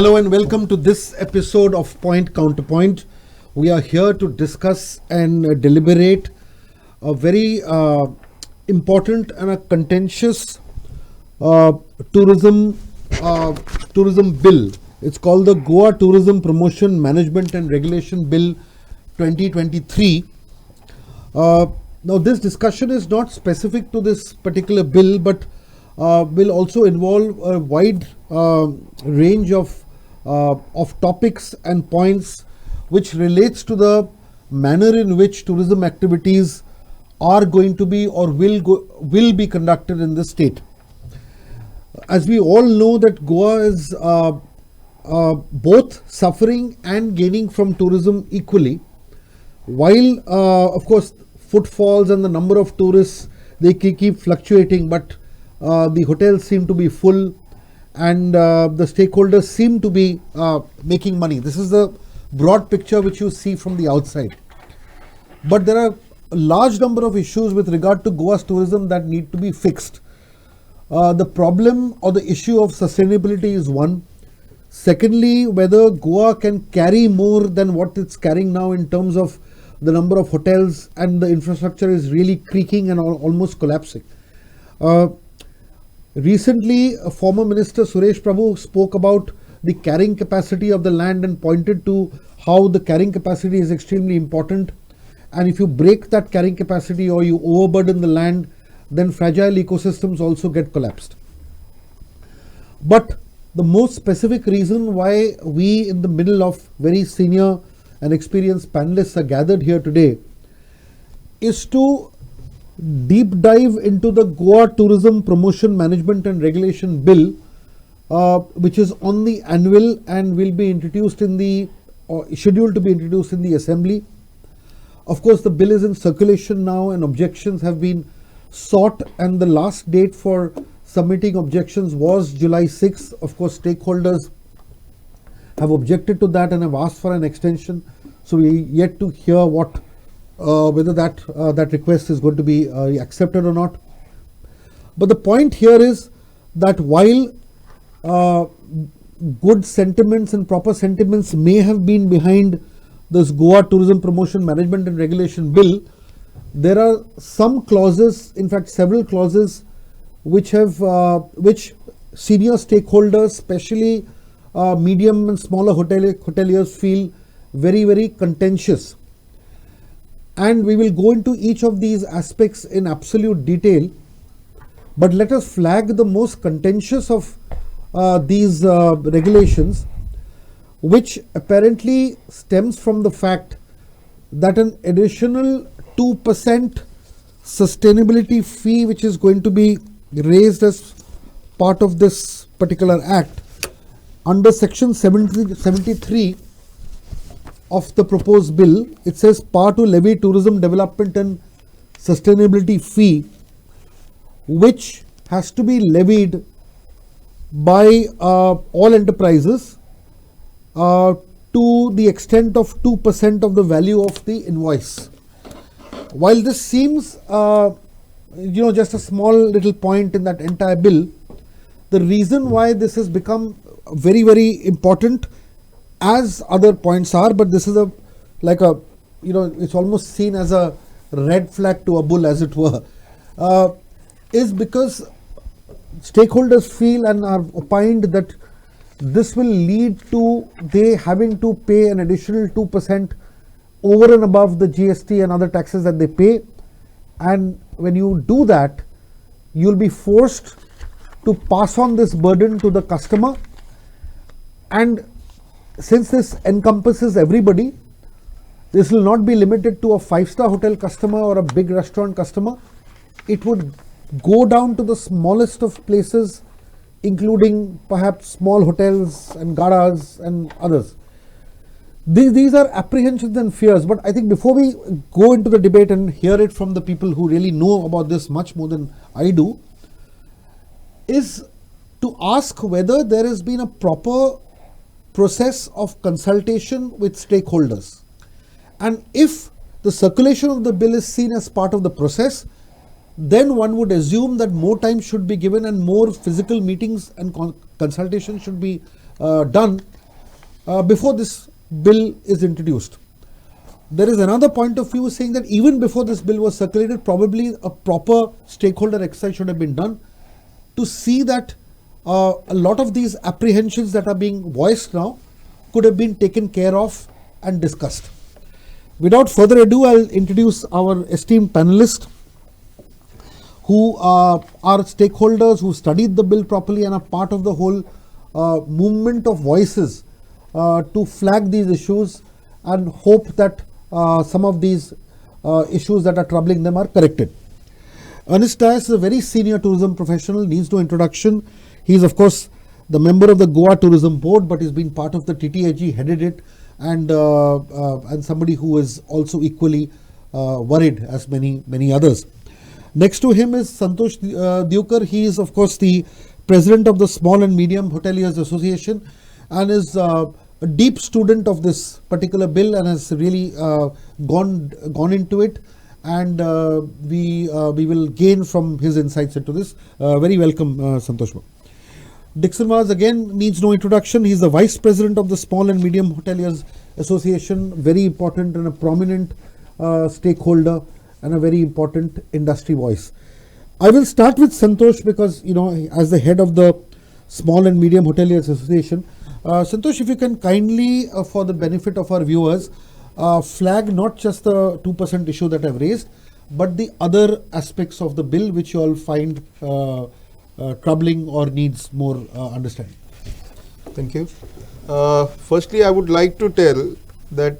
Hello and welcome to this episode of Point Counterpoint. We are here to discuss and deliberate a very important and a contentious tourism bill. It's called the Goa Tourism Promotion Management and Regulation Bill 2023. Now this discussion is not specific to this particular bill, but will also involve a wide range of topics and points which relates to the manner in which tourism activities are going to be or will be conducted in the state. As we all know that Goa is both suffering and gaining from tourism equally, while of course footfalls and the number of tourists, they keep fluctuating, but the hotels seem to be full and the stakeholders seem to be making money. This is the broad picture which you see from the outside. But there are a large number of issues with regard to Goa's tourism that need to be fixed. The problem or the issue of sustainability is one. Secondly, whether Goa can carry more than what it's carrying now in terms of the number of hotels, and the infrastructure is really creaking and almost collapsing. Recently, former Minister Suresh Prabhu spoke about the carrying capacity of the land and pointed to how the carrying capacity is extremely important. And if you break that carrying capacity or you overburden the land, then fragile ecosystems also get collapsed. But the most specific reason why we in the middle of very senior and experienced panelists are gathered here today is to deep dive into the Goa Tourism Promotion Management and Regulation Bill, which is on the annual and will be introduced in the scheduled to be introduced in the Assembly. Of course, the bill is in circulation now and objections have been sought, and the last date for submitting objections was July 6th. Of course, stakeholders have objected to that and have asked for an extension. So we are yet to hear whether that request is going to be accepted or not. But the point here is that while good sentiments and proper sentiments may have been behind this Goa Tourism Promotion Management and Regulation Bill, there are some clauses, in fact several clauses, which senior stakeholders, especially medium and smaller hoteliers, feel very, very contentious. And we will go into each of these aspects in absolute detail. But let us flag the most contentious of these regulations, which apparently stems from the fact that an additional 2% sustainability fee, which is going to be raised as part of this particular act under section 73 of the proposed bill. It says power to levy tourism development and sustainability fee, which has to be levied by all enterprises to the extent of 2% of the value of the invoice. While this seems just a small little point in that entire bill, the reason why this has become very, very important, as other points are, but this is it's almost seen as a red flag to a bull, as it were, is because stakeholders feel and are opined that this will lead to they having to pay an additional 2% over and above the GST and other taxes that they pay. And when you do that, you'll be forced to pass on this burden to the customer. And since this encompasses everybody, this will not be limited to a 5-star hotel customer or a big restaurant customer. It would go down to the smallest of places, including perhaps small hotels and garas and others. These are apprehensions and fears, but I think before we go into the debate and hear it from the people who really know about this much more than I do, is to ask whether there has been a proper process of consultation with stakeholders. And if the circulation of the bill is seen as part of the process, then one would assume that more time should be given and more physical meetings and consultation should be done before this bill is introduced. There is another point of view saying that even before this bill was circulated, probably a proper stakeholder exercise should have been done to see that a lot of these apprehensions that are being voiced now could have been taken care of and discussed. Without further ado, I'll introduce our esteemed panelists who are stakeholders who studied the bill properly and are part of the whole movement of voices to flag these issues and hope that some of these issues that are troubling them are corrected. Ernest Dias is a very senior tourism professional, needs no introduction. He is, of course, the member of the Goa Tourism Board, but he's been part of the TTAG, headed it, and somebody who is also equally worried as many others. Next to him is Santosh Diukar. He is, of course, the president of the Small and Medium Hoteliers Association and is a deep student of this particular bill and has really gone into it, and we will gain from his insights into this. Very welcome, Santosh. Dixon Vaz again needs no introduction. He is the vice president of the Small and Medium Hoteliers Association, very important and a prominent stakeholder and a very important industry voice. I will start with Santosh because, as the head of the Small and Medium Hoteliers Association, Santosh, if you can kindly, for the benefit of our viewers, flag not just the 2% issue that I've raised, but the other aspects of the bill which you all find troubling or needs more understanding. Thank you. Firstly, I would like to tell that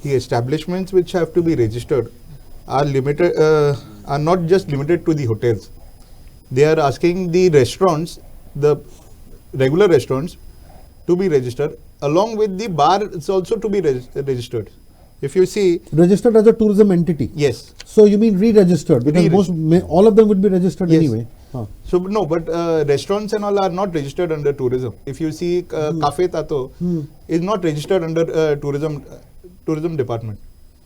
the establishments which have to be registered are limited, are not just limited to the hotels. They are asking the restaurants, the regular restaurants, to be registered, along with the bar. It's also to be registered. If you see, registered as a tourism entity. Yes. So you mean re-registered, because all of them would be registered anyway. So no, but restaurants and all are not registered under tourism. If you see, Cafe Tato is not registered under tourism department.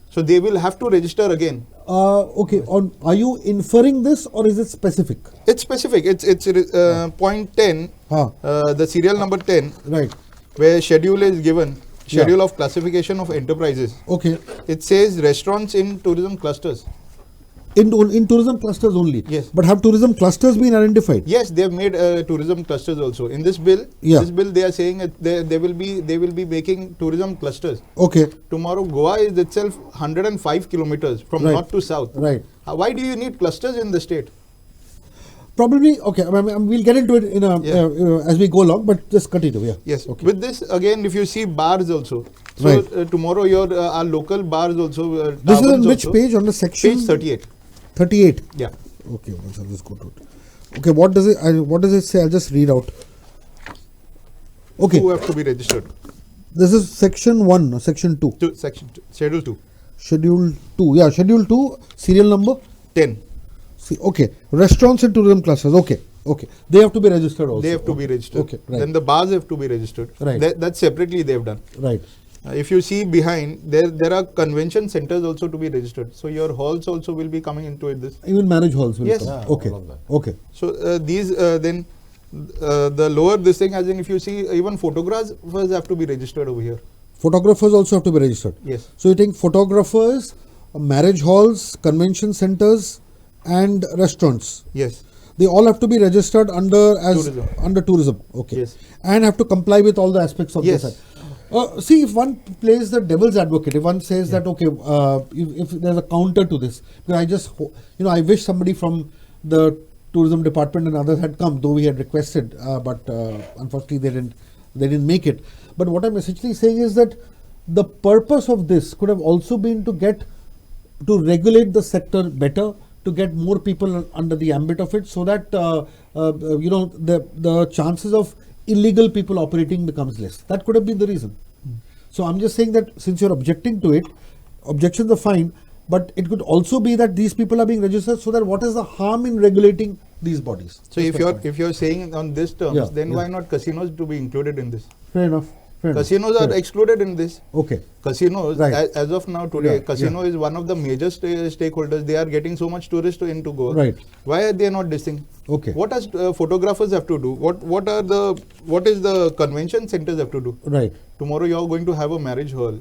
So they will have to register again. Okay. Are you inferring this or is it specific? It's specific. It's point 10, the serial number 10, right, where schedule is given. Schedule of classification of enterprises. Okay. It says restaurants in tourism clusters. In tourism clusters only. Yes. But have tourism clusters been identified? Yes, they have made tourism clusters also. In this bill, they are saying they will be making tourism clusters. Okay. Tomorrow, Goa is itself 105 kilometers from north to south. Right. Why do you need clusters in the state? Probably, okay, we'll get into it in as we go along, but just continue. Yeah. Yes. Okay. With this, again, if you see bars also. So tomorrow, our local bars also. This is on which page? On the section? Page 38. 38. Yeah. Okay, I'll just go to it. Okay, what does it say? I'll just read out. Okay. Who have to be registered? This is section 1 or section 2? Section 2. Schedule 2. Schedule 2. Yeah, schedule 2, serial number? 10. See, okay. Restaurants and tourism clusters. Okay. Okay. They have to be registered also. They have to be registered. Okay. Right. Then the bars have to be registered. Right. That separately they have done. Right. If you see behind, there are convention centers also to be registered. So your halls also will be coming into it. This even marriage halls will yes. come. Okay. Okay. So these then the lower this thing, as in if you see, even photographers have to be registered over here. Photographers also have to be registered. Yes. So you think photographers, marriage halls, convention centers, and restaurants. Yes. They all have to be registered under tourism. Okay. Yes. And have to comply with all the aspects of yes. this. See, if one plays the devil's advocate, if one says that, okay, if there's a counter to this, I wish somebody from the tourism department and others had come, though we had requested, but unfortunately they didn't make it. But what I'm essentially saying is that the purpose of this could have also been to regulate the sector better, to get more people under the ambit of it, so that the chances of illegal people operating becomes less. That could have been the reason. So I'm just saying that since you're objecting to it, objections are fine, but it could also be that these people are being registered, so that what is the harm in regulating these bodies? So if you're saying on this terms, then why not casinos to be included in this? Fair enough. Fair enough. Casinos are Fair. excluded in this. Okay. Casinos, Right. as of now today, Yeah, casino yeah. is one of the major stakeholders. They are getting so much tourists into Goa. Right. Why are they not this thing? Okay. What does photographers have to do? What is the convention centers have to do? Right. Tomorrow you are going to have a marriage hall.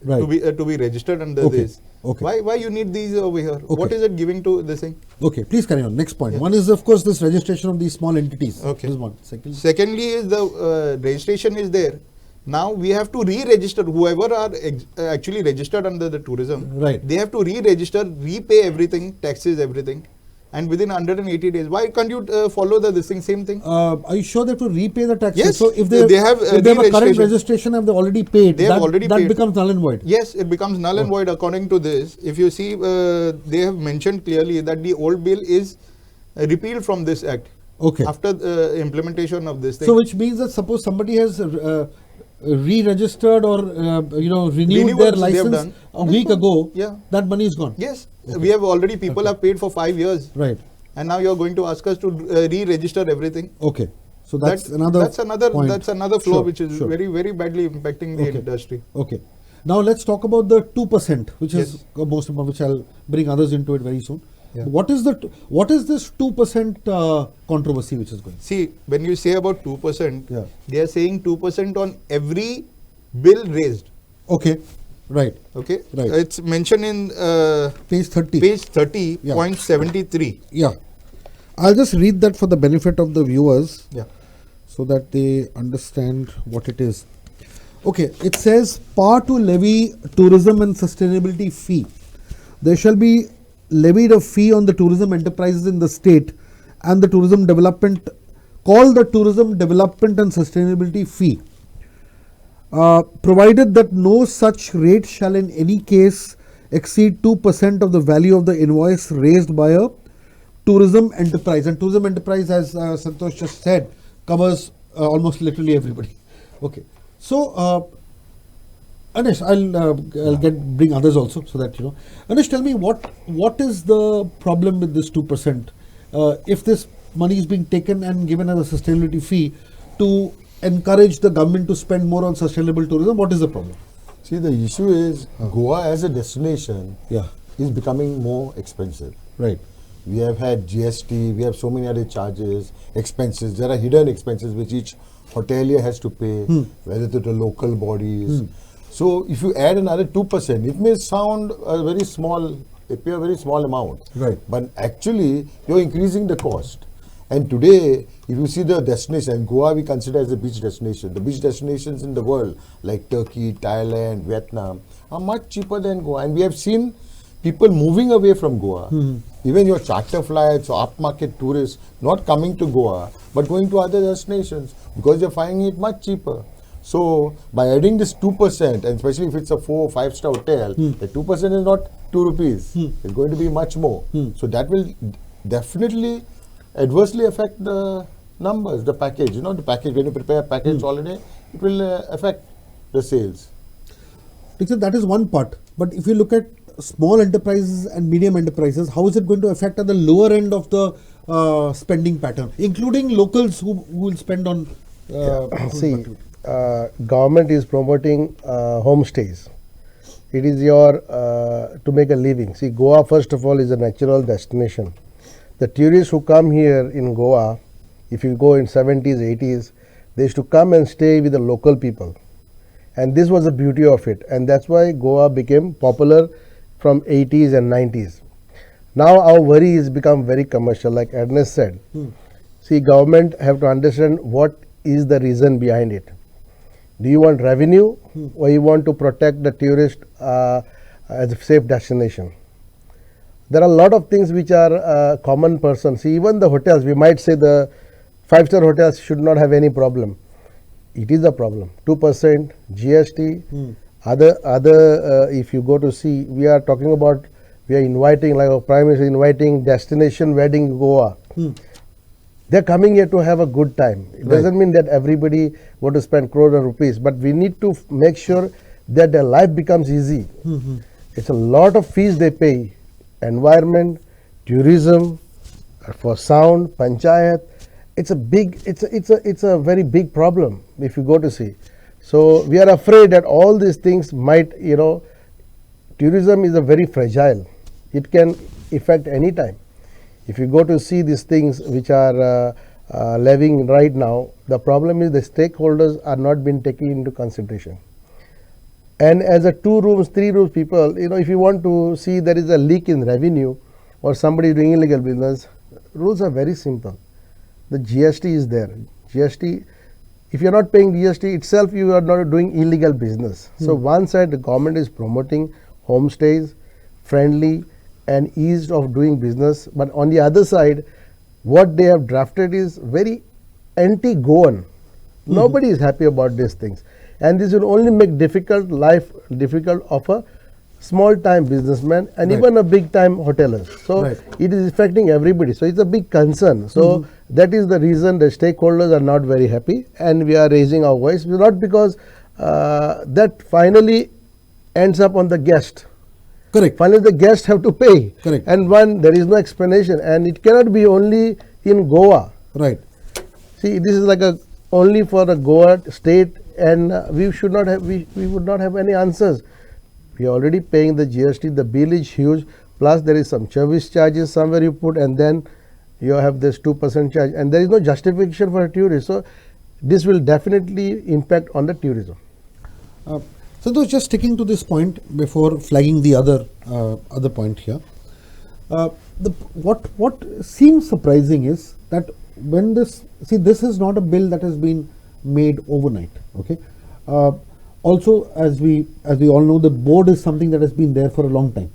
Right. To be registered under Okay. this. Okay. Why you need these over here? Okay. What is it giving to this thing? Okay. Please carry on. Next point. Yeah. One is, of course, this registration of these small entities. Okay. This one. Second. Secondly, is the registration is there. Now we have to re-register whoever are actually registered under the tourism. Right. They have to re-register, repay everything, taxes, everything, and within 180 days. Why can't you follow this thing, same thing? Are you sure they have to repay the taxes? Yes, So if they have, if they have a current re-registration. registration and they already paid, They have that, already that paid. becomes null and void. Yes, it becomes null and void according to this. If you see, they have mentioned clearly that the old bill is repealed from this act. Okay. After implementation of this thing. So which means that suppose somebody has re-registered or renewed Renewals their they have license done. a week ago, Yeah. that money is gone. Yes, we have already, people have paid for 5 years. Right. And now you are going to ask us to re-register everything. Okay. So that's another point. That's another flaw Sure, which is sure. very, very badly impacting the Okay. industry. Okay. Now let's talk about the 2%, which is Yes. most important, which I'll bring others into it very soon. Yeah. What is this 2% controversy which is going? See, when you say about 2%, Yeah. they are saying 2% on every bill raised. Okay. Right. Okay, Right. It's mentioned in Page 30. page 30, Yeah. point 73. Yeah. I'll just read that for the benefit of the viewers Yeah. so that they understand what it is. Okay, it says power to levy tourism and sustainability fee. There shall be levied a fee on the tourism enterprises in the state and the tourism development, called the tourism development and sustainability fee, provided that no such rate shall in any case exceed 2% of the value of the invoice raised by a tourism enterprise. And tourism enterprise, as Santosh just said, covers almost literally everybody. Okay. So, Anish, I'll bring others also so that you know. Anish, tell me what is the problem with this 2%? If this money is being taken and given as a sustainability fee to encourage the government to spend more on sustainable tourism, what is the problem? See, the issue is Goa as a destination Yeah. is becoming more expensive. Right. We have had GST, we have so many other charges, expenses. There are hidden expenses which each hotelier has to pay, whether to the local bodies. So if you add another 2%, it may sound a very small, appear a very small amount. Right. But actually, you're increasing the cost. And today, if you see the destination, Goa we consider as a beach destination. The beach destinations in the world, like Turkey, Thailand, Vietnam, are much cheaper than Goa. And we have seen people moving away from Goa. Even your charter flights or upmarket tourists not coming to Goa, but going to other destinations because they're finding it much cheaper. So by adding this 2%, and especially if it's a 4 or 5-star hotel, the 2% is not 2 rupees. It's going to be much more. So that will definitely adversely affect the numbers, the package. You know, the package, when you prepare a package holiday, it will affect the sales. Because that is one part. But if you look at small enterprises and medium enterprises, how is it going to affect at the lower end of the spending pattern, including locals who will spend on See, government is promoting homestays. It is your to make a living. See, Goa first of all is a natural destination. The tourists who come here in Goa, if you go in 70s, 80s, they used to come and stay with the local people. And this was the beauty of it. And that's why Goa became popular from 80s and 90s. Now our worry is become very commercial, like Ernest said. See, government have to understand what is the reason behind it. Do you want revenue or you want to protect the tourist as a safe destination? There are a lot of things which are common person. See, even the hotels, we might say the 5-star hotels should not have any problem. It is a problem. 2%, GST, other if you go to see, we are talking about, we are inviting, like our Prime Minister inviting destination wedding Goa. They're coming here to have a good time. It doesn't mean that everybody want to spend crores of rupees, but we need to make sure that their life becomes easy. It's a lot of fees they pay. Environment, tourism, for sound, panchayat. It's a very big problem if you go to see. So we are afraid that all these things might, tourism is a very fragile. It can affect any time. If you go to see these things which are levying right now, the problem is the stakeholders are not being taken into consideration. And as a 2 rooms, 3 rooms people, if you want to see there is a leak in revenue or somebody doing illegal business, rules are very simple. The GST is there. GST, if you are not paying GST itself, you are not doing illegal business. So one side the government is promoting homestays, friendly and ease of doing business, but on the other side, what they have drafted is very anti-Goan. Nobody is happy about these things, and this will only make life difficult of a small-time businessman and even a big-time hotelers. So it is affecting everybody. So it's a big concern. So that is the reason the stakeholders are not very happy, and we are raising our voice. Not because that finally ends up on the guest. Correct. Finally, the guests have to pay. Correct. And there is no explanation, and it cannot be only in Goa. Right. See, this is like only for the Goa state, and we should not have. We would not have any answers. We are already paying the GST. The bill is huge. Plus, there is some service charges somewhere you put, and then you have this 2% charge, and there is no justification for a tourist. So, this will definitely impact on the tourism. So, just sticking to this point before flagging the other point here. What seems surprising is that when this is not a bill that has been made overnight. Okay. Also, as we all know, the board is something that has been there for a long time.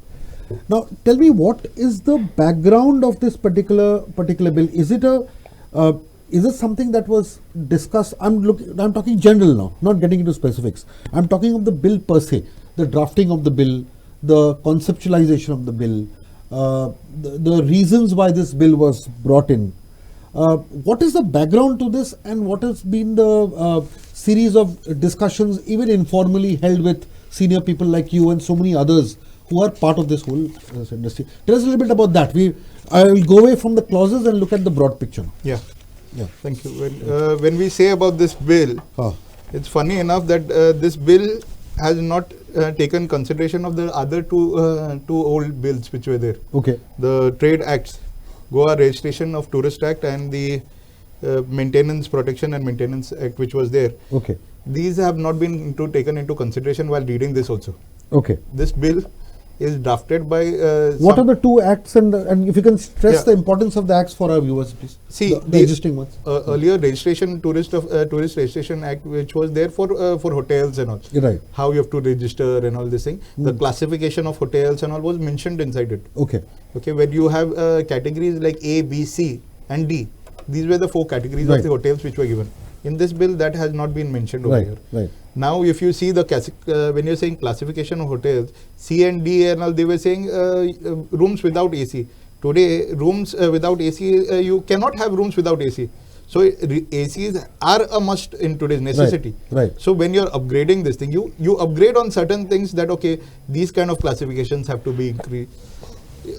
Now, tell me, what is the background of this particular bill? Is it something that was discussed? I'm talking general now, not getting into specifics. I'm talking of the bill per se, the drafting of the bill, the conceptualization of the bill, the reasons why this bill was brought in. What is the background to this, and what has been the series of discussions, even informally held with senior people like you and so many others who are part of this whole industry? Tell us a little bit about that. I will go away from the clauses and look at the broad picture. Yeah. Thank you. When we say about this bill, it's funny enough that this bill has not taken consideration of the other two old bills which were there. Okay. The trade acts, Goa Registration of Tourist Act, and the Maintenance, Protection and Maintenance Act which was there. Okay. These have not been taken into consideration while reading this also. Okay. This bill is drafted by what are the two acts, and if you can stress the importance of the acts for our viewers, please. See, the existing ones. Earlier Tourist Registration Act, which was there for hotels and all. Right. How you have to register and all this thing. The classification of hotels and all was mentioned inside it. Okay. Okay, where you have categories like A, B, C and D. These were the 4 categories of the hotels which were given. In this bill, that has not been mentioned over here. Right. Now, if you see when you're saying classification of hotels, C and D and all, they were saying rooms without AC. Today, rooms without AC, you cannot have rooms without AC. So, ACs are a must in today's necessity. Right. So, when you're upgrading this thing, you upgrade on certain things that, okay, these kind of classifications have to be increased.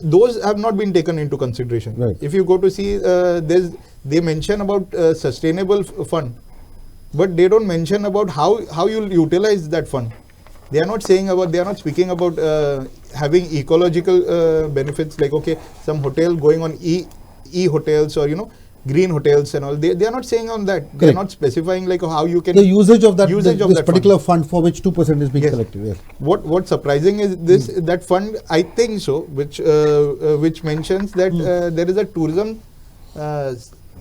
Those have not been taken into consideration. Right. If you go to see, they mention about sustainable fund, but they don't mention about how you'll utilize that fund. They are not speaking about having ecological benefits, like, okay, some hotel going on E hotels or green hotels and all. They are not saying on that. Correct. They are not specifying like how you can the usage of that this particular fund for which 2% is being collected. Yes. What's surprising is this that fund, I think so, which mentions that there is a tourism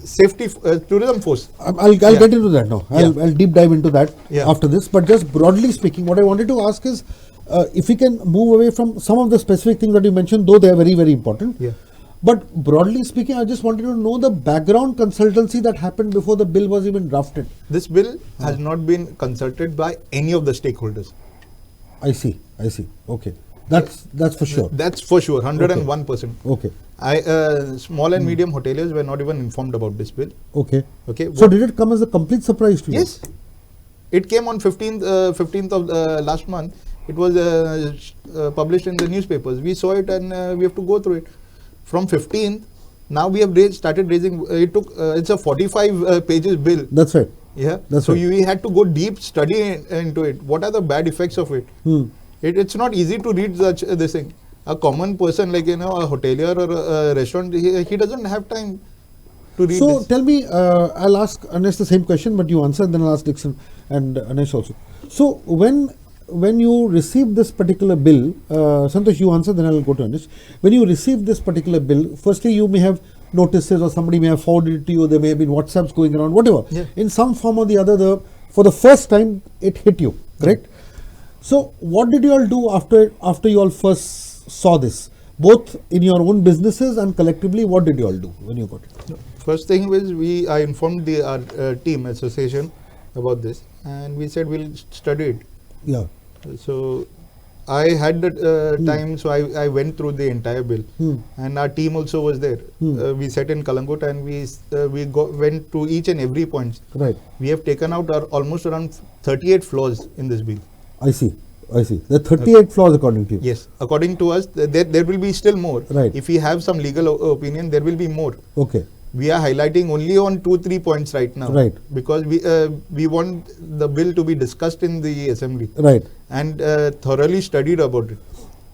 safety tourism force. I'll get into that now. I'll deep dive into that after this. But just broadly speaking, what I wanted to ask is if we can move away from some of the specific things that you mentioned, though they are very, very important. Yeah. But broadly speaking, I just wanted to know the background consultancy that happened before the bill was even drafted. This bill has not been consulted by any of the stakeholders. I see. Okay. That's for sure. That's for sure, 101%. Okay. Small and medium hoteliers were not even informed about this bill. Okay. Okay. So did it come as a complete surprise to you? Yes. It came on 15th of last month. It was published in the newspapers. We saw it and we have to go through it. From 15th, now we have started raising. It's a 45 pages bill. That's right. Yeah. That's so right. we had to go deep study into it. What are the bad effects of it? It's not easy to read such this thing. A common person like a hotelier or a restaurant, he doesn't have time to read So this. tell me, I'll ask Anesh the same question, but you answer, then I'll ask Dixon and Anesh also. So when you receive this particular bill, Santosh, you answer, then I'll go to Anesh. When you receive this particular bill, firstly you may have notices or somebody may have forwarded it to you, there may have been WhatsApps going around, whatever. Yeah. In some form or the other, for the first time it hit you, correct? So what did you all do after you all first saw this? Both in your own businesses and collectively, what did you all do when you got it? First thing was I informed our team association about this, and we said we'll study it. Yeah. So I had the time, so I went through the entire bill, and our team also was there. We sat in Kalangut and we went to each and every point. Right. We have taken out almost around 38 flaws in this bill. I see. There are 38 flaws according to you. Yes, according to us, there will be still more. Right. If we have some legal opinion, there will be more. Okay. We are highlighting only on 2-3 points right now. Right. Because we want the bill to be discussed in the assembly. Right. And thoroughly studied about it.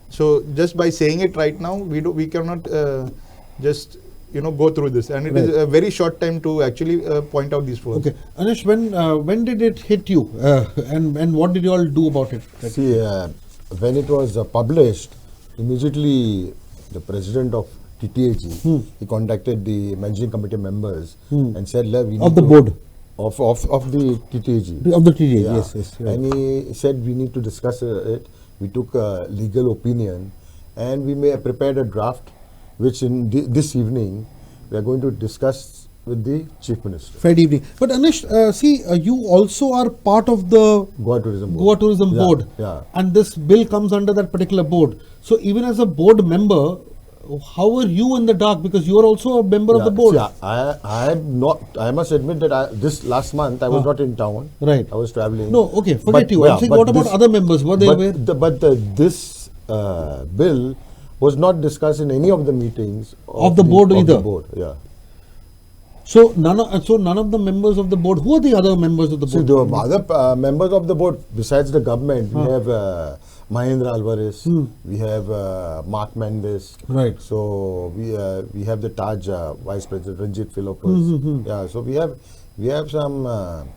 So just by saying it right now, we cannot just go through this, and it is a very short time to actually point out these flaws. Okay. Anish, when did it hit you, and what did you all do about it? See, when it was published, immediately the president of TTAG, he contacted the managing committee members and said, we need Of the to- board. Of the TTAG. Of the TTA, Yeah. yes. Right. And he said we need to discuss it. We took a legal opinion, and we may have prepared a draft, which in this evening we are going to discuss with the Chief Minister. Friday evening. But Anish, you also are part of the Goa Tourism Board. Goa Tourism Yeah, Board. yeah. And this bill comes under that particular board. So even as a board member, how are you in the dark? Because you are also a member of the board. See, I'm not. I must admit that this last month I was not in town. Right. I was traveling. No, okay, forget But- you. yeah, I'm saying, but what about this- other members? Were they aware? This bill was not discussed in any of the meetings Of the board either? board, yeah. So none of the members of the board. Who are the other members of the See, board? the other members of the board, besides the government, we have Mahendra Alvarez, we have Mark Mendes. Right. So we have the Taj Vice President Ranjit Philippus. Yeah. So we have some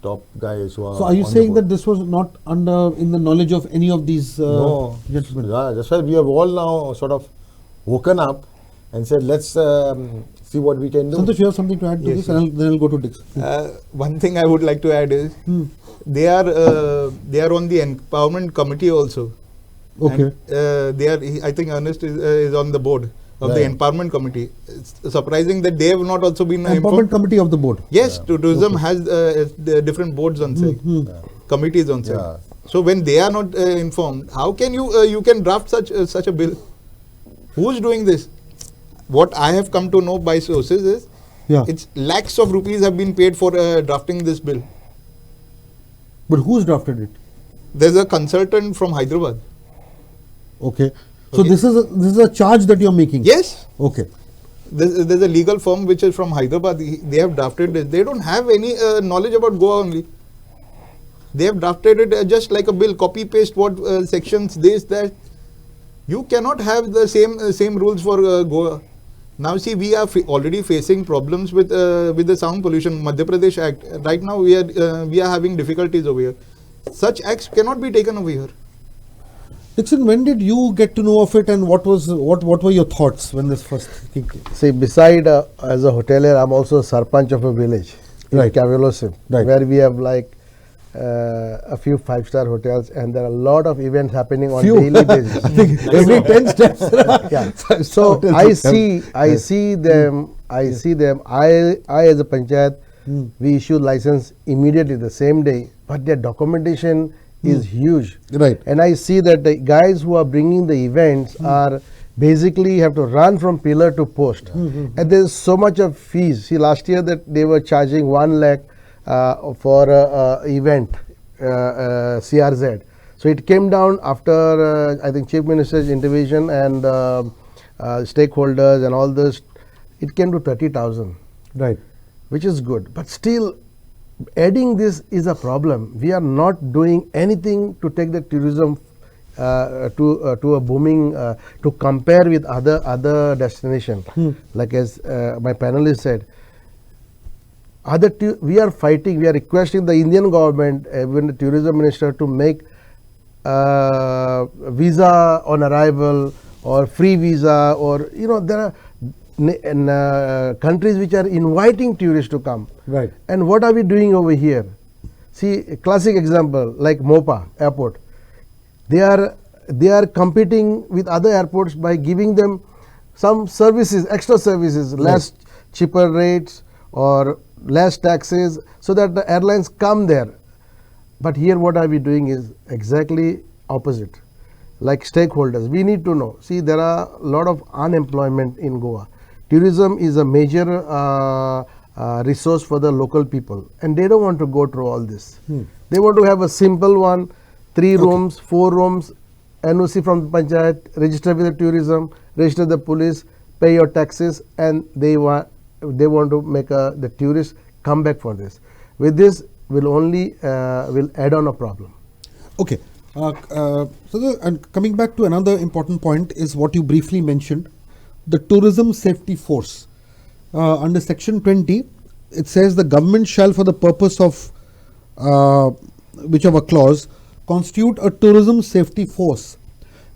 top guys who are. So are you on the saying board. that this was not in the knowledge of any of these No. gentlemen? Yeah, that's why we have all now sort of woken up and said, let's see what we can do. Santosh, you have something to add to Yes, this? yes. And then I'll go to Dix. One thing I would like to add is they are on the empowerment committee also. Okay. And, I think Ernest is on the board of the Right. empowerment committee. It's surprising that they have not also been Empowerment informed. committee of the board. Yes, tourism has the different boards on site, committees on site. Yeah. So when they are not informed, how can you can draft such a bill? Who's doing this? What I have come to know by sources is, Yeah. it's lakhs of rupees have been paid for drafting this bill. But who's drafted it? There's a consultant from Hyderabad. Okay. So Okay. this is a charge that you're making. Yes, Okay. there's a legal firm which is from Hyderabad. They have drafted this. They don't have any knowledge about Goa only. They have drafted it just like a bill, copy paste what sections this that. You cannot have the same rules for Goa. Now see, we are already facing problems with the sound pollution Madhya Pradesh Act. Right now we are having difficulties over here. Such acts cannot be taken over here. Dixon, when did you get to know of it, and what were your thoughts when this first came? See, beside as a hotelier, I'm also a sarpanch of a village, Right. Kavilosim, Right. where we have like a few 5-star hotels, and there are a lot of events happening on Few. daily basis. Every 10 steps. Yeah. So I see them. I as a panchayat, we issue license immediately the same day, but their documentation is huge. Right. And I see that the guys who are bringing the events are basically have to run from pillar to post, and there's so much of fees. See, last year that they were charging 1 lakh for event CRZ. So it came down after I think Chief Minister's intervention and stakeholders and all this. It came to 30,000, Right. which is good. But still, adding this is a problem. We are not doing anything to take the tourism to a booming to compare with other destination. Like as my panelist said, we are fighting. We are requesting the Indian government, even the tourism minister, to make visa on arrival or free visa, or there are countries which are inviting tourists to come. Right. And what are we doing over here? See, a classic example like Mopa airport. They are competing with other airports by giving them some services, extra services, less cheaper rates or less taxes, so that the airlines come there. But here what are we doing is exactly opposite. Like stakeholders, we need to know. See, there are a lot of unemployment in Goa. Tourism is a major resource for the local people, and they don't want to go through all this. They want to have a simple one, 3 rooms, 4 rooms, NOC from the panchayat, register with the tourism, register the police, pay your taxes, and they want to make the tourists come back for this. With this, will add on a problem. Okay. And coming back to another important point is what you briefly mentioned, the tourism safety force. Under section 20, it says the government shall, for the purpose of whichever clause, constitute a tourism safety force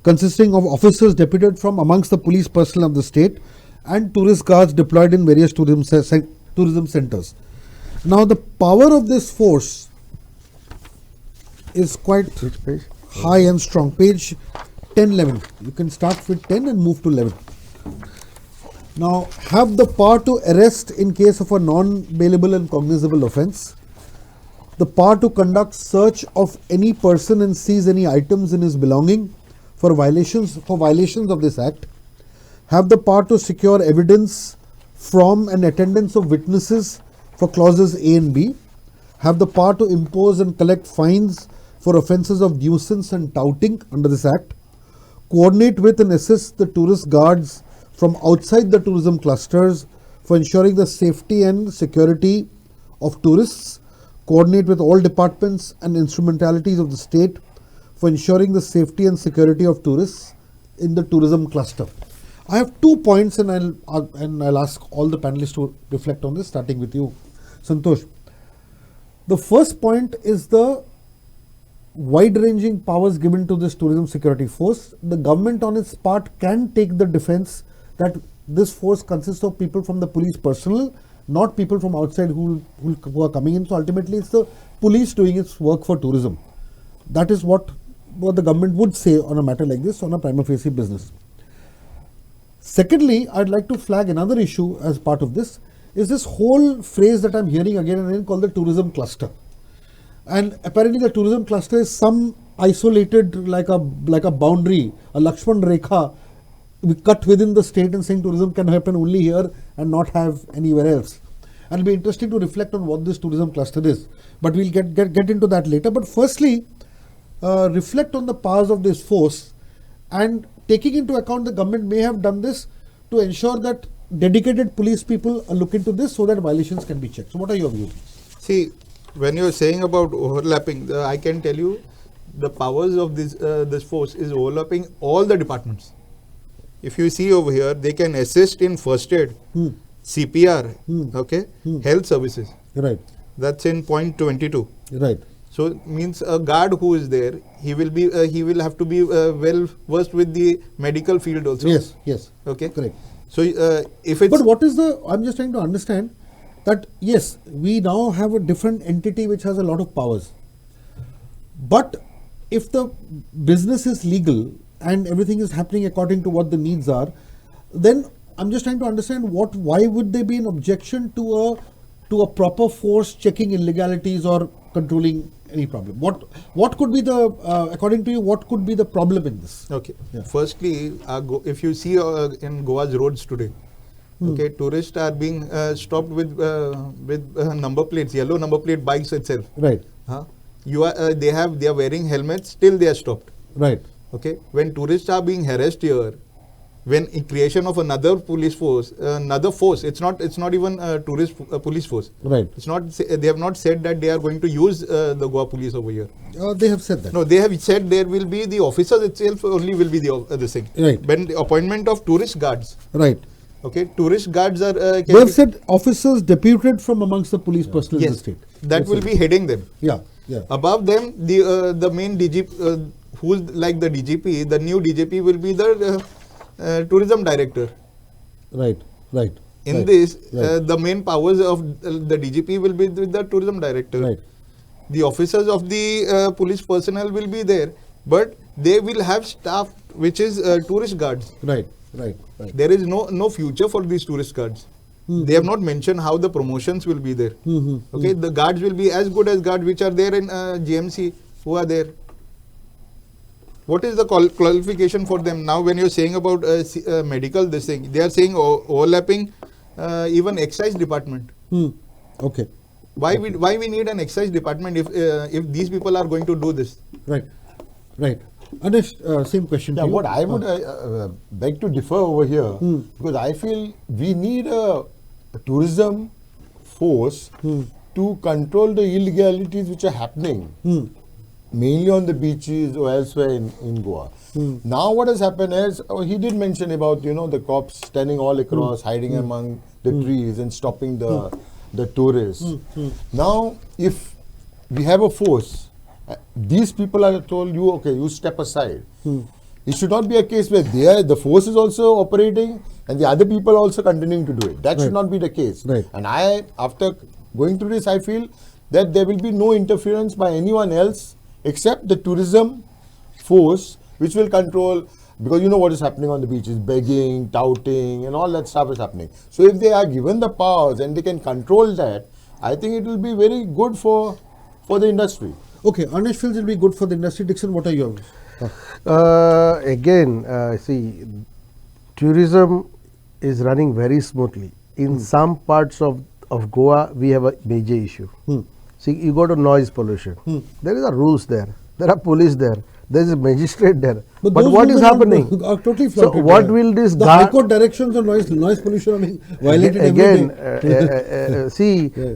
consisting of officers deputed from amongst the police personnel of the state and tourist guards deployed in various tourism centers. Now the power of this force is quite high and strong. Page 10-11. You can start with 10 and move to 11. Now, have the power to arrest in case of a non-bailable and cognizable offence, the power to conduct search of any person and seize any items in his belonging for violations of this act, have the power to secure evidence from and attendance of witnesses for clauses A and B, have the power to impose and collect fines for offences of nuisance and touting under this act, coordinate with and assist the tourist guards from outside the tourism clusters for ensuring the safety and security of tourists, coordinate with all departments and instrumentalities of the state for ensuring the safety and security of tourists in the tourism cluster. I have 2 points, and I'll ask all the panelists to reflect on this, starting with you, Santosh. The first point is the wide-ranging powers given to this tourism security force. The government on its part can take the defense that this force consists of people from the police personnel, not people from outside who are coming in. So ultimately it's the police doing its work for tourism. That is what the government would say on a matter like this, on a prima facie business. Secondly, I'd like to flag another issue as part of this, is this whole phrase that I'm hearing again and again called the tourism cluster. And apparently the tourism cluster is some isolated, like a boundary, a Lakshman Rekha, we cut within the state, and saying tourism can happen only here and not have anywhere else. And it'll be interesting to reflect on what this tourism cluster is. But we'll get into that later. But firstly, reflect on the powers of this force, and taking into account the government may have done this to ensure that dedicated police people look into this so that violations can be checked. So what are your views? See, when you're saying about overlapping, I can tell you the powers of this force is overlapping all the departments. If you see over here, they can assist in first aid, CPR, okay, health services. Right. That's in point 22. Right. So it means a guard who is there, he will have to be well versed with the medical field also. Yes. Yes. Okay. Correct. So if it's, but what is I'm just trying to understand that yes, we now have a different entity which has a lot of powers. But if the business is legal and everything is happening according to what the needs are, then I'm just trying to understand why would there be an objection to a proper force checking illegalities or controlling any problem? What could be the according to you, what could be the problem in this? okay. Yeah. Firstly, if you see in Goa's roads today, okay, tourists are being stopped with number plates, yellow number plate bikes itself. Right. They are wearing helmets, still they are stopped. Right. Okay, when tourists are being harassed here, when in creation of another police force, another force, it's not even a tourist police force. Right. It's not. They have not said that they are going to use the Goa police over here. They have said that. No, they have said there will be the officers itself only will be the thing. Right. When the appointment of tourist guards. Right. Okay, tourist guards are. They have said officers deputed from amongst the police personnel in the Yes, state. that will be heading them. Yeah. Yeah. Above them, the main DGP, who's like the DGP, the new DGP will be the tourism director. Right. Right. In right. this, Right. the main powers of the DGP will be with the tourism director. Right. The officers of the police personnel will be there, but they will have staff which is tourist guards. Right. Right. Right. There is no future for these tourist guards. They have not mentioned how the promotions will be there. Okay, the guards will be as good as guards which are there in GMC who are there. What is the qualification for them? Now when you're saying about medical this thing, they are saying overlapping even excise department. Okay. Why we need an excise department if these people are going to do this? Right. Right. Anish, same question Yeah, to you. what I would beg to differ over here, because I feel we need a tourism force to control the illegalities which are happening, mainly on the beaches or elsewhere in Goa. Now what has happened is, he did mention about, the cops standing all across, hiding among the trees and stopping the tourists. Now, if we have a force, these people are told you, okay, you step aside. It should not be a case where the force is also operating and the other people are also continuing to do it. That should not be the case. Right. And after going through this, I feel that there will be no interference by anyone else except the tourism force, which will control, because you know what is happening on the beaches, begging, touting, and all that stuff is happening. So if they are given the powers and they can control that, I think it will be very good for the industry. Okay, Anish feels it will be good for the industry. Dixon, what are your views? Again, see, tourism is running very smoothly. In some parts of Goa, we have a major issue. See, you go to noise pollution. There is a rules there. There are police there. There is a magistrate there. But those what is rules are happening? totally So flouted what there. will this the High Court directions on noise pollution are being violated again? every day. See, Yeah.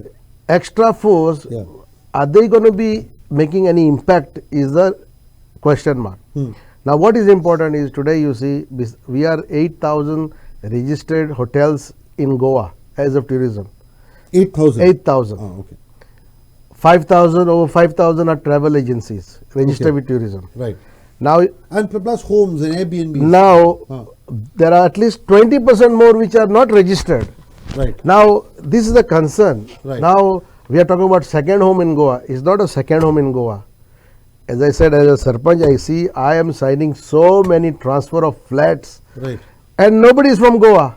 extra force. Yeah. Are they going to be making any impact? Is the question mark. Now, what is important is today you see we are 8,000 registered hotels in Goa as of tourism. 8,000. 8,000. Ah, okay. 5,000, over 5,000 are travel agencies registered Okay. with tourism. Right. Now, And plus homes and Airbnb. now there are at least 20% more which are not registered. Right. Now, this is a concern. Right. Now, we are talking about second home in Goa. It's not a second home in Goa. As I said, as a Sarpanch, I am signing so many transfer of flats. Right. And nobody is from Goa.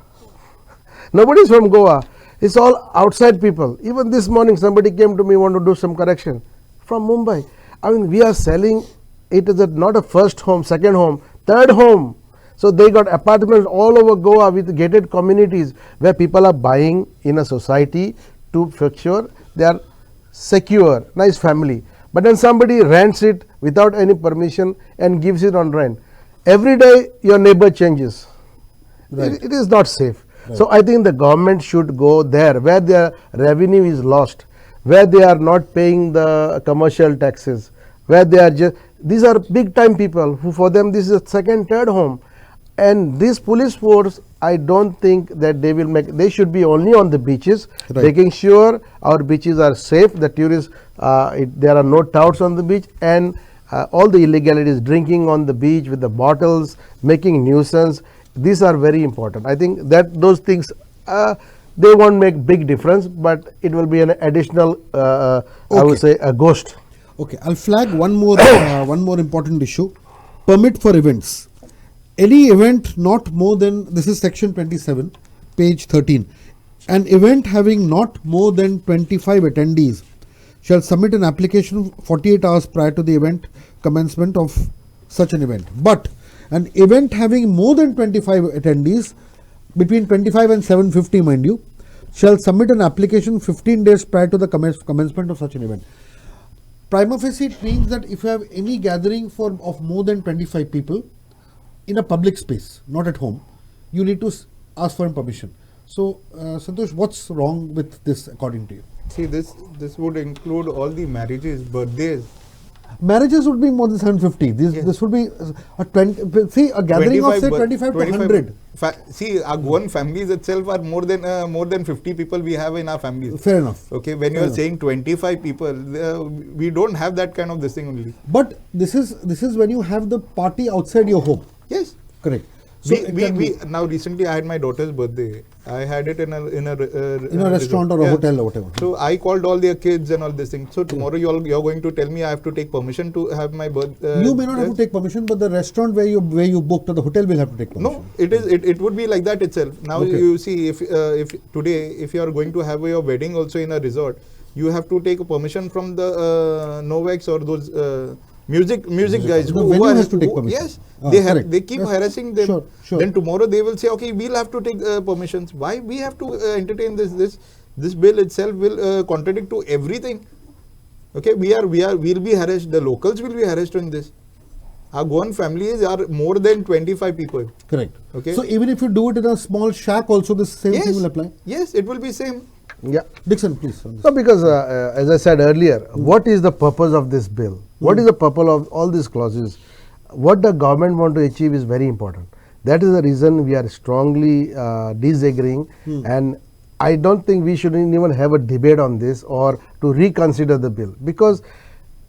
Nobody is from Goa. It's all outside people. Even this morning, somebody came to me, want to do some correction from Mumbai. I mean, we are selling it as not a first home, second home, third home. So they got apartments all over Goa with gated communities where people are buying in a society to make sure they are secure, nice family. But then somebody rents it without any permission and gives it on rent. Every day your neighbor changes. Right. It is not safe. So I think the government should go there where their revenue is lost, where they are not paying the commercial taxes, where they are just, these are big time people who for them this is a second, third home. And this police force, I don't think that they will make, they should be only on the beaches, Right. making sure our beaches are safe, the tourists, there are no touts on the beach, and all the illegalities, drinking on the beach with the bottles, making nuisance, these are very important. I think that those things, they won't make big difference, but it will be an additional, I would say, a ghost. Okay, I'll flag one more important issue. Permit for events. Any event not more than, this is section 27, page 13. An event having not more than 25 attendees shall submit an application 48 hours prior to the event commencement of such an event. But an event having more than 25 attendees, between 25 and 750 mind you, shall submit an application 15 days prior to the commencement of such an event. Prima facie, it means that if you have any gathering of more than 25 people in a public space, not at home, you need to ask for permission. So, Santosh, what's wrong with this according to you? See, this would include all the marriages, birthdays. Marriages would be more than 750. This would be a 20. See, a gathering of say 25 to 100. See, our Goan families itself are more than 50 people we have in our families. Fair enough. Okay, when you are saying 25 people, we don't have that kind of this thing only. But this is when you have the party outside your home. Yes, Correct. So we now recently I had my daughter's birthday. I had it in a restaurant or a hotel or whatever. So I called all their kids and all this thing. So tomorrow you're going to tell me I have to take permission to have my birthday. You may not have to take permission, but the restaurant where you booked or the hotel will have to take permission. No, it would be like that itself. Now you see, if today if you are going to have your wedding also in a resort, you have to take a permission from the Novex or those music guys. The venue has to take permission. Yes, they keep harassing them. Sure. Then tomorrow they will say, okay, we'll have to take permissions. Why we have to entertain this bill itself will contradict to everything. Okay, we'll be harassed. The locals will be harassed in this. Our Goan families are more than 25 people. Correct. Okay. So even if you do it in a small shack, also the same thing will apply. Yes, it will be same. Yeah. Dixon, please. No, because as I said earlier, what is the purpose of this bill? What is the purpose of all these clauses? What the government want to achieve is very important. That is the reason we are strongly disagreeing, and I don't think we shouldn't even have a debate on this or to reconsider the bill, because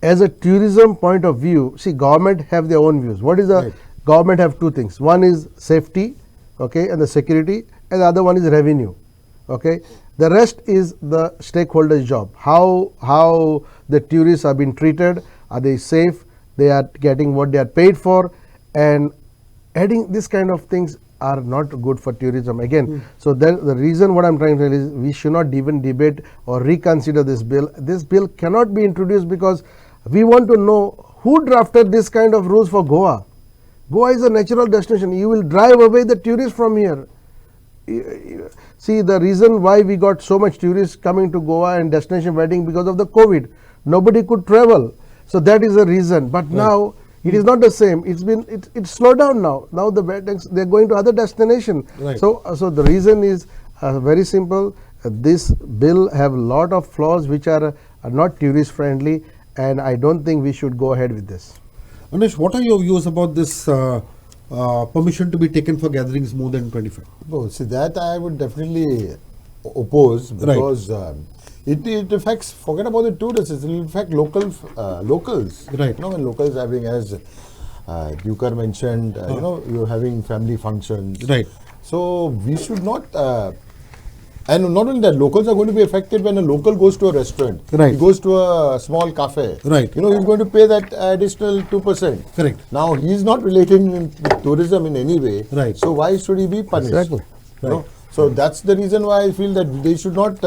as a tourism point of view, see, government have their own views. What is the government have two things? One is safety, okay, and the security, and the other one is revenue, okay. The rest is the stakeholders' job. How the tourists are being treated, are they safe, they are getting what they are paid for, and adding this kind of things are not good for tourism again. So the reason what I'm trying to tell is we should not even debate or reconsider this bill. This bill cannot be introduced because we want to know who drafted this kind of rules for Goa. Goa is a natural destination. You will drive away the tourists from here. See, the reason why we got so much tourists coming to Goa and destination wedding because of the COVID. Nobody could travel. So that is the reason. But now it is not the same. It's slowed down now. Now the weddings, they're going to other destination. Right. So the reason is very simple. This bill have a lot of flaws which are not tourist friendly, and I don't think we should go ahead with this. Anish, what are your views about this permission to be taken for gatherings more than 25? No, see, that I would definitely oppose, because it affects, forget about the tourists, it will affect locals. Right. You know, when locals having, as Duker mentioned, you know, you're having family functions. Right. So we should not, and not only that, locals are going to be affected when a local goes to a restaurant. Right. He goes to a small cafe. Right. You know, he's going to pay that additional 2%. Correct. Now, he's not relating with tourism in any way. Right. So why should he be punished? Exactly. You know? So that's the reason why I feel that they should not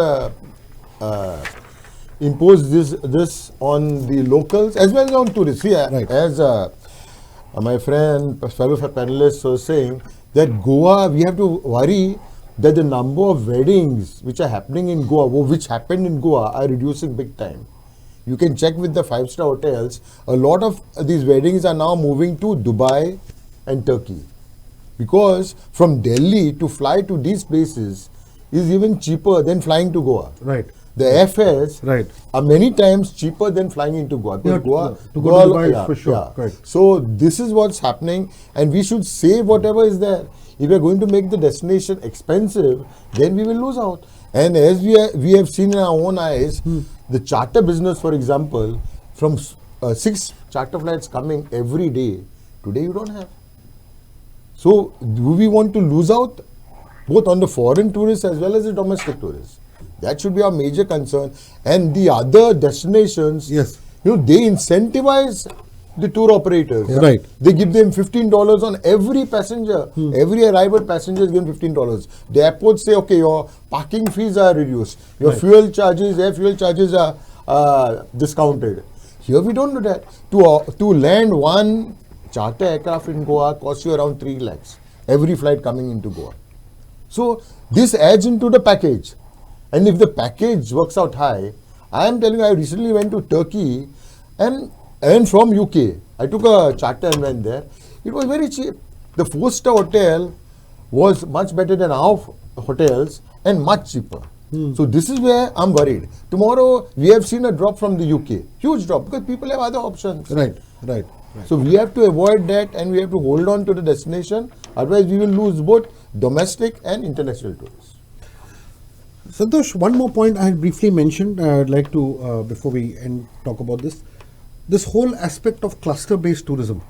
impose this on the locals as well as on tourists. See, as my fellow panelists was saying, that Goa, we have to worry that the number of weddings which are happening in Goa, which happened in Goa, are reducing big time. You can check with the 5-star hotels. A lot of these weddings are now moving to Dubai and Turkey, because from Delhi to fly to these places is even cheaper than flying to Goa. Right. The airfares are many times cheaper than flying into Goa. Yeah, Goa, to go to Dubai, for sure. Yeah. So this is what's happening, and we should save whatever is there. If we are going to make the destination expensive, then we will lose out. And as we have seen in our own eyes, the charter business, for example, from 6 charter flights coming every day, today you don't have. So do we want to lose out both on the foreign tourists as well as the domestic tourists? That should be our major concern. And the other destinations, you know, they incentivize the tour operators. Right. They give them $15 on every passenger. Every arrival passenger is given $15. The airports say, okay, your parking fees are reduced. Your fuel charges, air fuel charges are discounted. Here we don't do that. To land one charter aircraft in Goa costs you around 3 lakhs. Every flight coming into Goa. So this adds into the package. And if the package works out high, I am telling you, I recently went to Turkey and from UK. I took a charter and went there. It was very cheap. The 4-star hotel was much better than our hotels and much cheaper. So this is where I'm worried. Tomorrow we have seen a drop from the UK, huge drop, because people have other options. Right. So we have to avoid that, and we have to hold on to the destination. Otherwise, we will lose both domestic and international tourists. Santosh, one more point I had briefly mentioned. I'd like to, before we end, talk about this whole aspect of cluster-based tourism.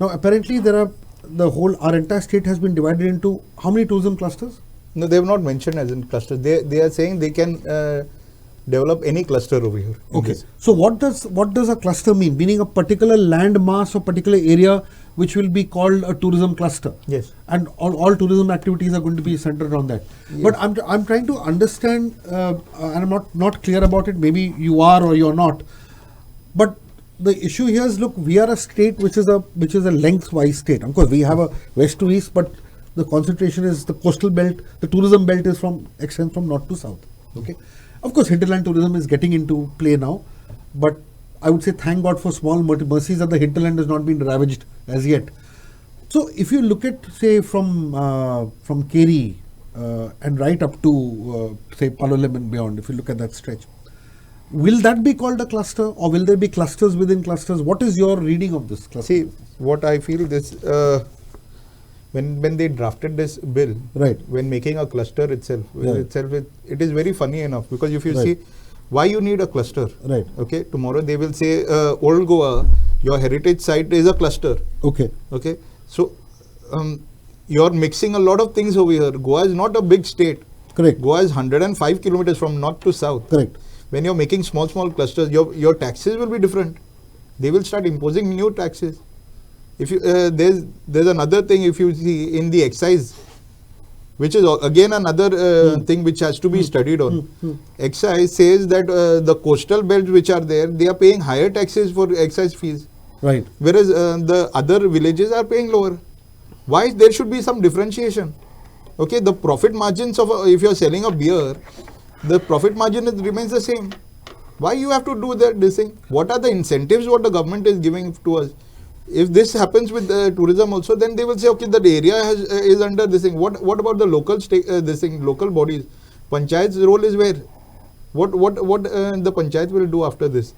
Now, apparently, our entire state has been divided into how many tourism clusters? No, they have not mentioned as in clusters. They are saying they can develop any cluster over here. in Okay. this. So what does a cluster mean? Meaning a particular land mass or particular area which will be called a tourism cluster. Yes. And all tourism activities are going to be centered on that. But I'm trying to understand, and I'm not clear about it. Maybe you are or you're not. But the issue here is, look, we are a state which is a lengthwise state. Of course, we have a west to east, but the concentration is the coastal belt. The tourism belt is extends from north to south. Okay. Of course, hinterland tourism is getting into play now, but I would say thank God for small mercies that the hinterland has not been ravaged as yet. So, if you look at, say, from Keri and right up to say Palolem and beyond, if you look at that stretch, will that be called a cluster, or will there be clusters within clusters? What is your reading of this cluster? See, what I feel this when they drafted this bill, Right. when making a cluster itself, Yeah. it is very funny enough, because if you Right. see why you need a cluster, Right. okay, tomorrow they will say Old Goa, your heritage site is a cluster, Okay. okay, so you're mixing a lot of things over here. Goa is not a big state. Correct. Goa is 105 kilometers from north to south. Correct. When you're making small clusters, your taxes will be different. They will start imposing new taxes. If you there's another thing, if you see in the excise, which is again another thing which has to be studied on. Excise says that the coastal belts which are there, they are paying higher taxes for excise fees, Right. whereas the other villages are paying lower. Why? There should be some differentiation. Okay, the profit margins of if you are selling a beer, the profit margin remains the same. Why you have to do this thing? What are the incentives what the government is giving to us? If this happens with tourism also, then they will say, okay, that area is under this thing. What about the local local bodies? Panchayat's role is where? What the panchayat will do after this?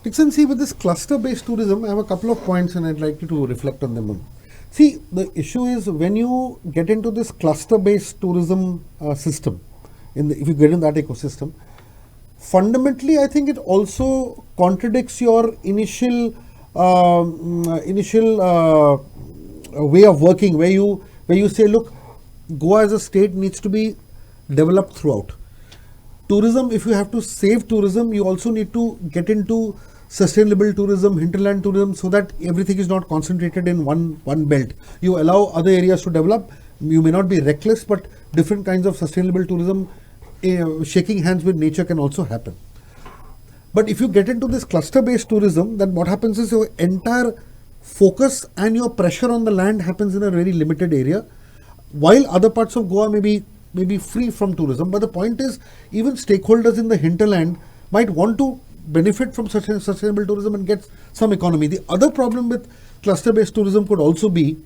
Dixon, see, with this cluster-based tourism, I have a couple of points and I'd like you to reflect on them. See, the issue is when you get into this cluster-based tourism system, if you get in that ecosystem, fundamentally, I think it also contradicts your initial way of working, where you say, look, Goa as a state needs to be developed throughout. Tourism, if you have to save tourism, you also need to get into sustainable tourism, hinterland tourism, so that everything is not concentrated in one belt. You allow other areas to develop. You may not be reckless, but different kinds of sustainable tourism, shaking hands with nature, can also happen. But if you get into this cluster-based tourism, then what happens is your entire focus and your pressure on the land happens in a very limited area, while other parts of Goa may be free from tourism. But the point is, even stakeholders in the hinterland might want to benefit from such sustainable tourism and get some economy. The other problem with cluster-based tourism could also be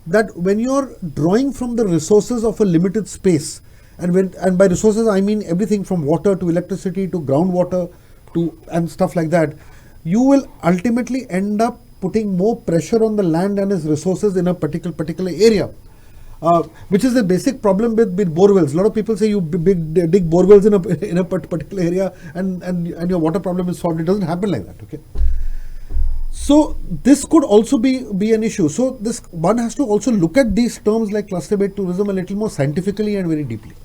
that when you're drawing from the resources of a limited space, and by resources I mean everything from water to electricity to groundwater and stuff like that, you will ultimately end up putting more pressure on the land and its resources in a particular area, which is the basic problem with borewells. A lot of people say you dig borewells in a particular area and your water problem is solved. It doesn't happen like that. Okay. So this could also be an issue. So this one has to also look at these terms like cluster-based tourism a little more scientifically and very deeply.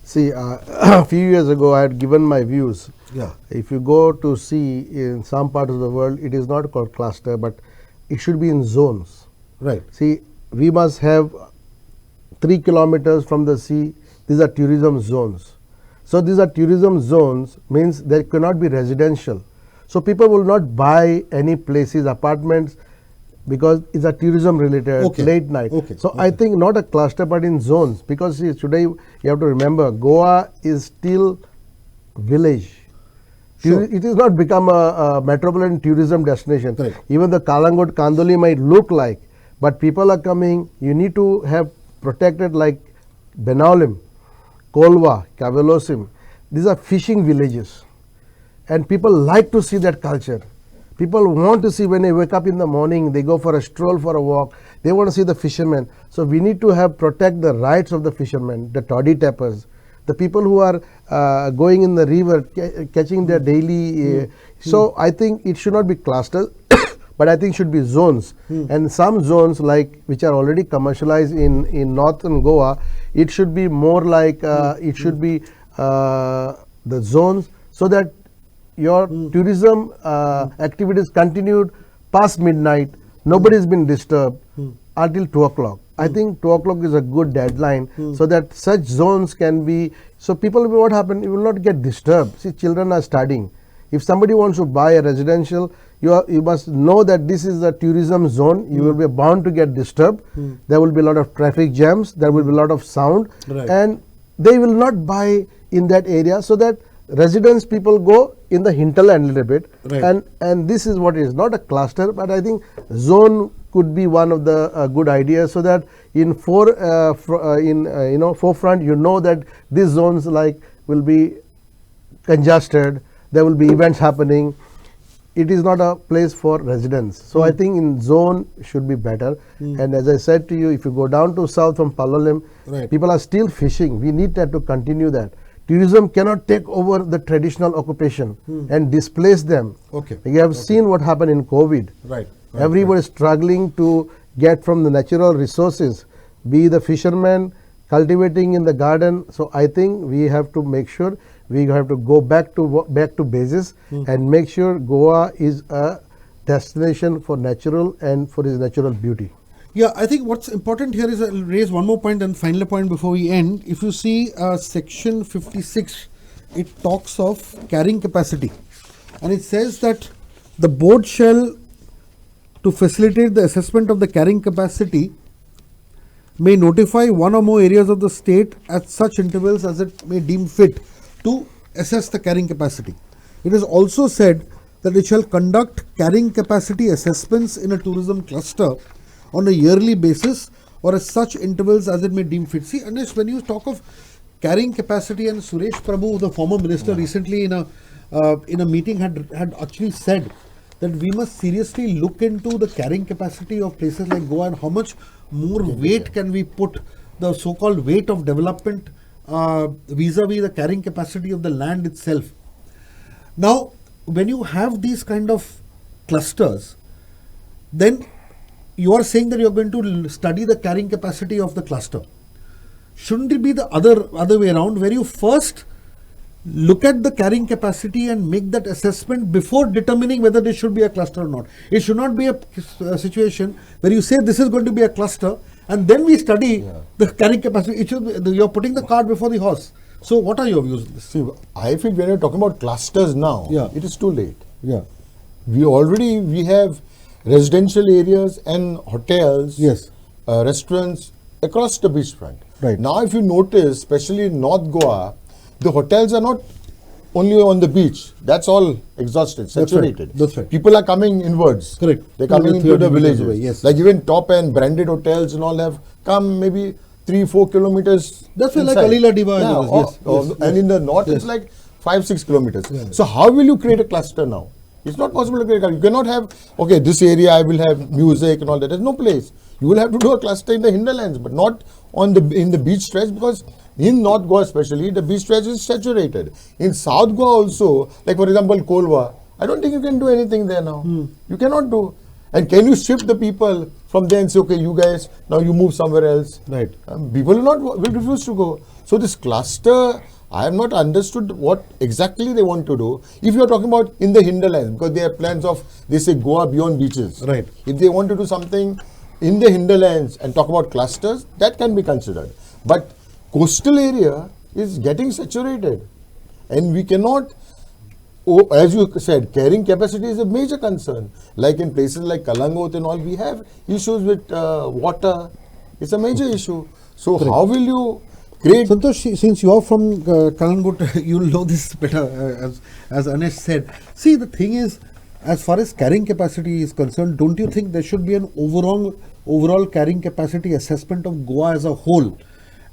See, a few years ago, I had given my views. Yeah. If you go to see in some parts of the world, it is not called cluster, but it should be in zones. Right. See, we must have 3 kilometers from the sea. These are tourism zones. So these are tourism zones, means there cannot be residential. So people will not buy any places, apartments, because it's a tourism related, Okay. late night. Okay. So Okay. I think not a cluster, but in zones, because see, today you have to remember, Goa is still village. Sure. It is not become a metropolitan tourism destination. Correct. Even the Kalangot Kandoli might look like, but people are coming. You need to have protected like Benalim, Kolva, Kavalosim. These are fishing villages, and people like to see that culture. People want to see when they wake up in the morning, they go for a stroll, for a walk, they want to see the fishermen. So we need to protect the rights of the fishermen, the toddy tappers, the people who are going in the river, catching their daily. So I think it should not be clusters, but I think should be zones. And some zones like which are already commercialized in northern Goa, it should be more like it should be the zones, so that your tourism activities continued past midnight. Nobody has been disturbed until 2 o'clock. I think 2 o'clock is a good deadline, so that such zones can be. So people, what happen? You will not get disturbed. See, children are studying. If somebody wants to buy a residential, you must know that this is a tourism zone. You will be bound to get disturbed. There will be a lot of traffic jams. There will be a lot of sound, and they will not buy in that area, so that residents, people go in the hinterland a little bit, and this is what it is, not a cluster, but I think zone could be one of the good ideas, so that in forefront, you know that these zones like will be congested, there will be events happening. It is not a place for residents. So I think in zone should be better. And as I said to you, if you go down to south from Palalim, people are still fishing. We need to continue that. Tourism cannot take over the traditional occupation and displace them. You have seen what happened in COVID. Everybody is struggling to get from the natural resources, be the fishermen cultivating in the garden. So I think we have to make sure we have to go back to basis and make sure Goa is a destination for natural and for its natural beauty. Yeah, I think what's important here is I'll raise one more point and final point before we end. If you see section 56, it talks of carrying capacity, and it says that the board shall, to facilitate the assessment of the carrying capacity, may notify one or more areas of the state at such intervals as it may deem fit to assess the carrying capacity. It is also said that it shall conduct carrying capacity assessments in a tourism cluster on a yearly basis or at such intervals as it may deem fit. See, Anish, when you talk of carrying capacity, and Suresh Prabhu, the former minister, recently in a meeting had actually said that we must seriously look into the carrying capacity of places like Goa and how much more weight can we put, the so-called weight of development vis-a-vis the carrying capacity of the land itself. Now, when you have these kind of clusters, then you are saying that you are going to study the carrying capacity of the cluster. Shouldn't it be the other way around, where you first look at the carrying capacity and make that assessment before determining whether this should be a cluster or not? It should not be a situation where you say this is going to be a cluster and then we study the carrying capacity. It should be, you're putting the cart before the horse. So what are your views on this? See, I think when you're talking about clusters now, it is too late. We have residential areas and hotels, restaurants across the beachfront. Now if you notice, especially in North Goa, the hotels are not only on the beach. That's all exhausted, saturated. That's right. People are coming inwards. Correct. They're coming into the villages. Yes. Like even top end branded hotels and all have come maybe 3-4 kilometers. That's like Alila Diva. And in the north it's like 5-6 kilometers. So how will you create a cluster now? It's not possible to create a cluster. You cannot have, okay, this area I will have music and all that. There's no place. You will have to do a cluster in the hinterlands, but not in the beach stretch, because in North Goa especially, the beach stretch is saturated. In South Goa also, like for example, Kolva, I don't think you can do anything there now. You cannot do. And can you shift the people from there and say, okay, you guys, now you move somewhere else? People will refuse to go. So this cluster, I have not understood what exactly they want to do. If you are talking about in the hinterlands, because they have plans of, they say Goa beyond beaches. If they want to do something in the hinterlands and talk about clusters, that can be considered. But coastal area is getting saturated, and we cannot, as you said, carrying capacity is a major concern. Like in places like Kalangot and all, we have issues with water. It's a major issue. So how will you create? Santosh, since you are from Kalangut, you'll know this better, as Anish said. See, the thing is, as far as carrying capacity is concerned, don't you think there should be an overall carrying capacity assessment of Goa as a whole?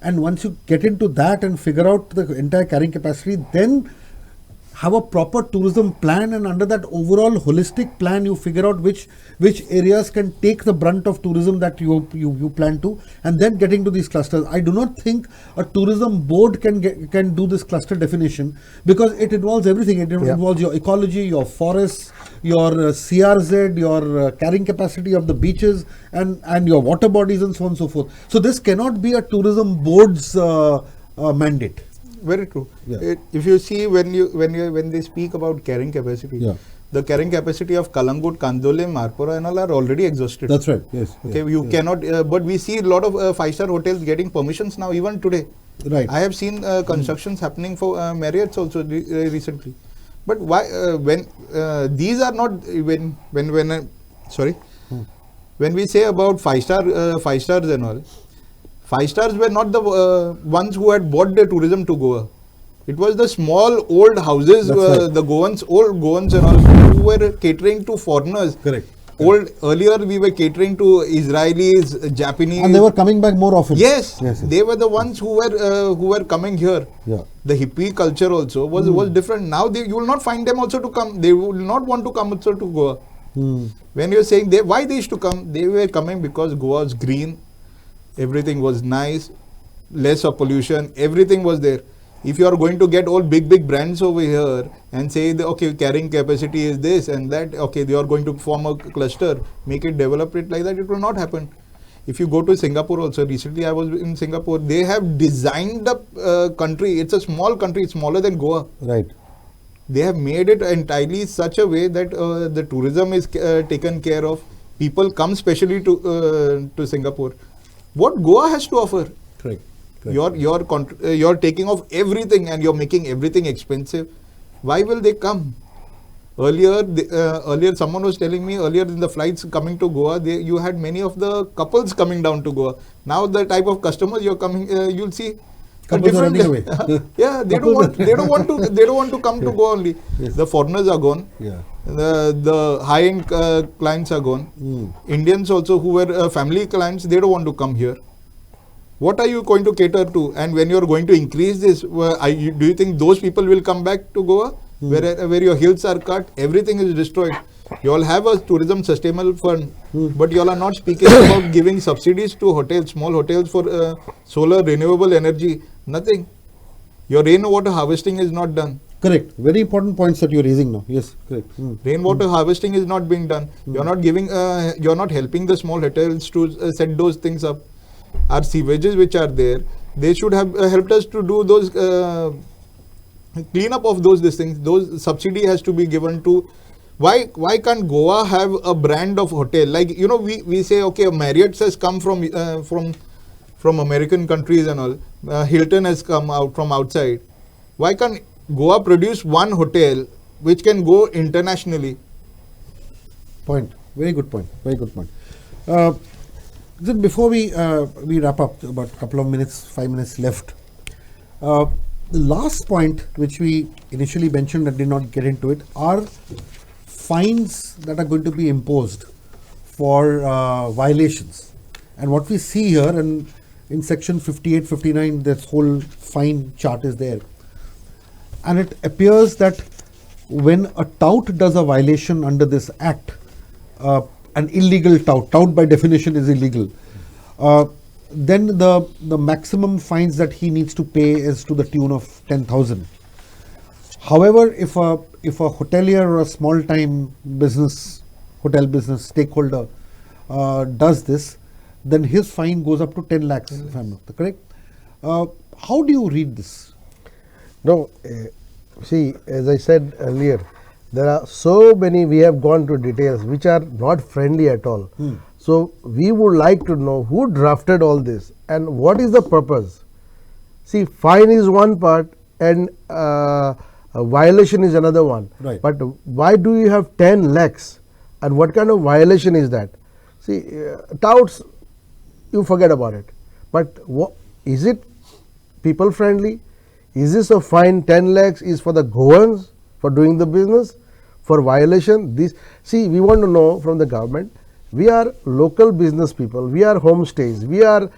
And once you get into that and figure out the entire carrying capacity, then have a proper tourism plan, and under that overall holistic plan you figure out which areas can take the brunt of tourism that you plan to, and then getting to these clusters. I do not think a tourism board can do this cluster definition, because it involves everything. It involves your ecology, your forests, your CRZ, your carrying capacity of the beaches, and your water bodies, and so on and so forth. So this cannot be a tourism board's mandate. Very true. Yeah. If you see when they speak about carrying capacity, Yeah. the carrying capacity of Kalangut, Kandole, Marpura and all are already exhausted. That's right. Yes. Okay, yes, you yes. cannot. But we see a lot of five-star hotels getting permissions now, even today. Right. I have seen constructions happening for Marriott's also recently. But why when these are not when we say about five stars and all. 5 stars were not the ones who had bought the tourism to Goa. It was the small old houses, Right. the old Goans and all, who were catering to foreigners. Correct. Earlier we were catering to Israelis, Japanese. And they were coming back more often. Yes, Yes, yes. they were the ones who were coming here. Yeah. The hippie culture also was different. Now you will not find them also to come. They will not want to come also to Goa. When you're saying why they used to come, they were coming because Goa was green. Everything was nice, less of pollution, everything was there. If you are going to get all big brands over here and say, okay, carrying capacity is this and that, okay, they are going to form a cluster, make it, develop it like that, it will not happen. If you go to Singapore also, recently I was in Singapore, they have designed the country, it's a small country, it's smaller than Goa. Right. They have made it entirely such a way that the tourism is taken care of. People come specially to Singapore. What Goa has to offer? Correct. You're taking off everything and you're making everything expensive. Why will they come? Earlier someone was telling me earlier in the flights coming to Goa, you had many of the couples coming down to Goa. Now the type of customers you're coming, you'll see. Couples are running away. Yeah, they don't want to come to Goa only. Yes. The foreigners are gone. Yeah. The high-end clients are gone. Indians also who were family clients, they don't want to come here. What are you going to cater to? And when you are going to increase this, do you think those people will come back to Goa? Where your hills are cut, everything is destroyed. You all have a tourism sustainable fund, but you all are not speaking about giving subsidies to hotels, small hotels for solar renewable energy. Nothing. Your rainwater harvesting is not done. Correct. Very important points that you're raising now. Yes, correct. Rainwater harvesting is not being done. You're not giving. You're not helping the small hotels to set those things up. Our sewages which are there, they should have helped us to do those clean up of those things. Those subsidy has to be given to. Why can't Goa have a brand of hotel? Like, you know, we say, okay, Marriott has come from American countries and all. Hilton has come out from outside. Why can't Goa produce one hotel which can go internationally? Point. Very good point. Very good point. Then before we wrap up, about a couple of minutes, 5 minutes left. The last point which we initially mentioned and did not get into it are fines that are going to be imposed for violations. And what we see here, and in section 58, 59, this whole fine chart is there. And it appears that when a tout does a violation under this act, an illegal tout by definition is illegal, then the maximum fines that he needs to pay is to the tune of 10,000. However, if a hotelier or a small time hotel business stakeholder does this, then his fine goes up to 10 lakhs, if I'm not correct. How do you read this? No, see, as I said earlier, there are so many, we have gone to details which are not friendly at all. So we would like to know who drafted all this and what is the purpose. See, fine is one part and a violation is another one. Right. But why do you have 10 lakhs and what kind of violation is that? See, touts, you forget about it. But is it people friendly? Is this a fine 10 lakhs is for the Goans for doing the business? For violation, this, see, we want to know from the government, we are local business people, we are homestays, we are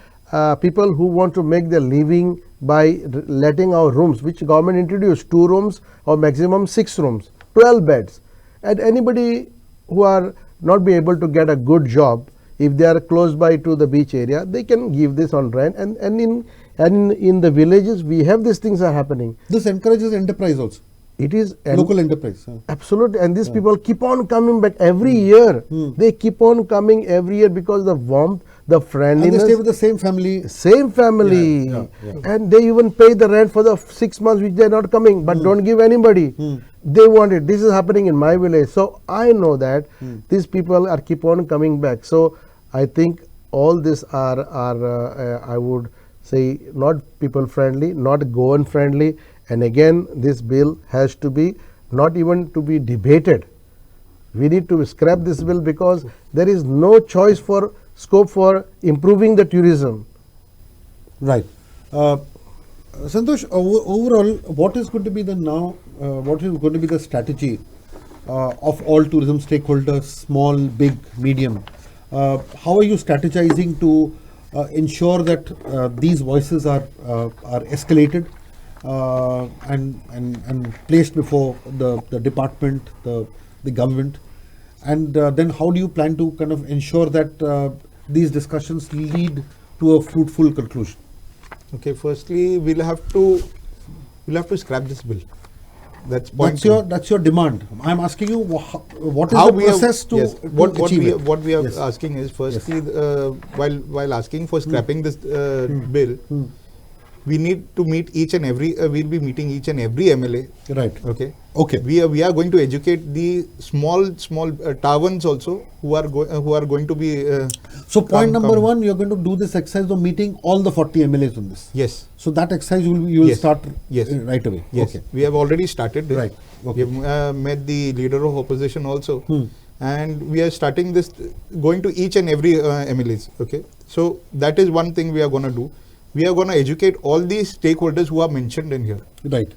people who want to make their living by letting our rooms, which government introduced, 2 rooms or maximum 6 rooms, 12 beds. And anybody who are not be able to get a good job, if they are close by to the beach area, they can give this on rent. And in the villages, we have these things are happening. This encourages enterprise also. It is Local enterprise. absolutely, and these people keep on coming back every year. They keep on coming every year because the warmth, the And friendliness. they stay with the same family. Same family, Yeah. and they even pay the rent for the 6 months which they are not coming, but don't give anybody. They want it. This is happening in my village, so I know that these people are keep on coming back. So I think all this are I would say not people friendly, not Goan friendly, and again this bill has to be not even to be debated. We need to scrap this bill because there is no choice for scope for improving the tourism. Right. Santosh, overall, what is going to be the what is going to be the strategy of all tourism stakeholders, small, big, medium? How are you strategizing to ensure that these voices are escalated and placed before the department, the government, and then how do you plan to kind of ensure that these discussions lead to a fruitful conclusion? Okay, firstly, we'll have to scrap this bill. That's point. That's your demand. I'm asking you what is How the we have- process to yes, what achieve it? what we are Yes. asking is firstly, while asking for scrapping this bill, we need to meet each and every. We'll be meeting each and every MLA. Right. Okay. Okay. We are going to educate the small towns also who are going to be. So point come- number come. 1, you're going to do this exercise of meeting all the 40 MLAs on this. Yes. So that exercise you will Yes. start Yes. right away. Yes. Okay. We have already started this. Right. Okay. We have met the leader of opposition also, and we are starting this, going to each and every MLAs. Okay. So that is one thing we are going to do. We are going to educate all these stakeholders who are mentioned in here. Right.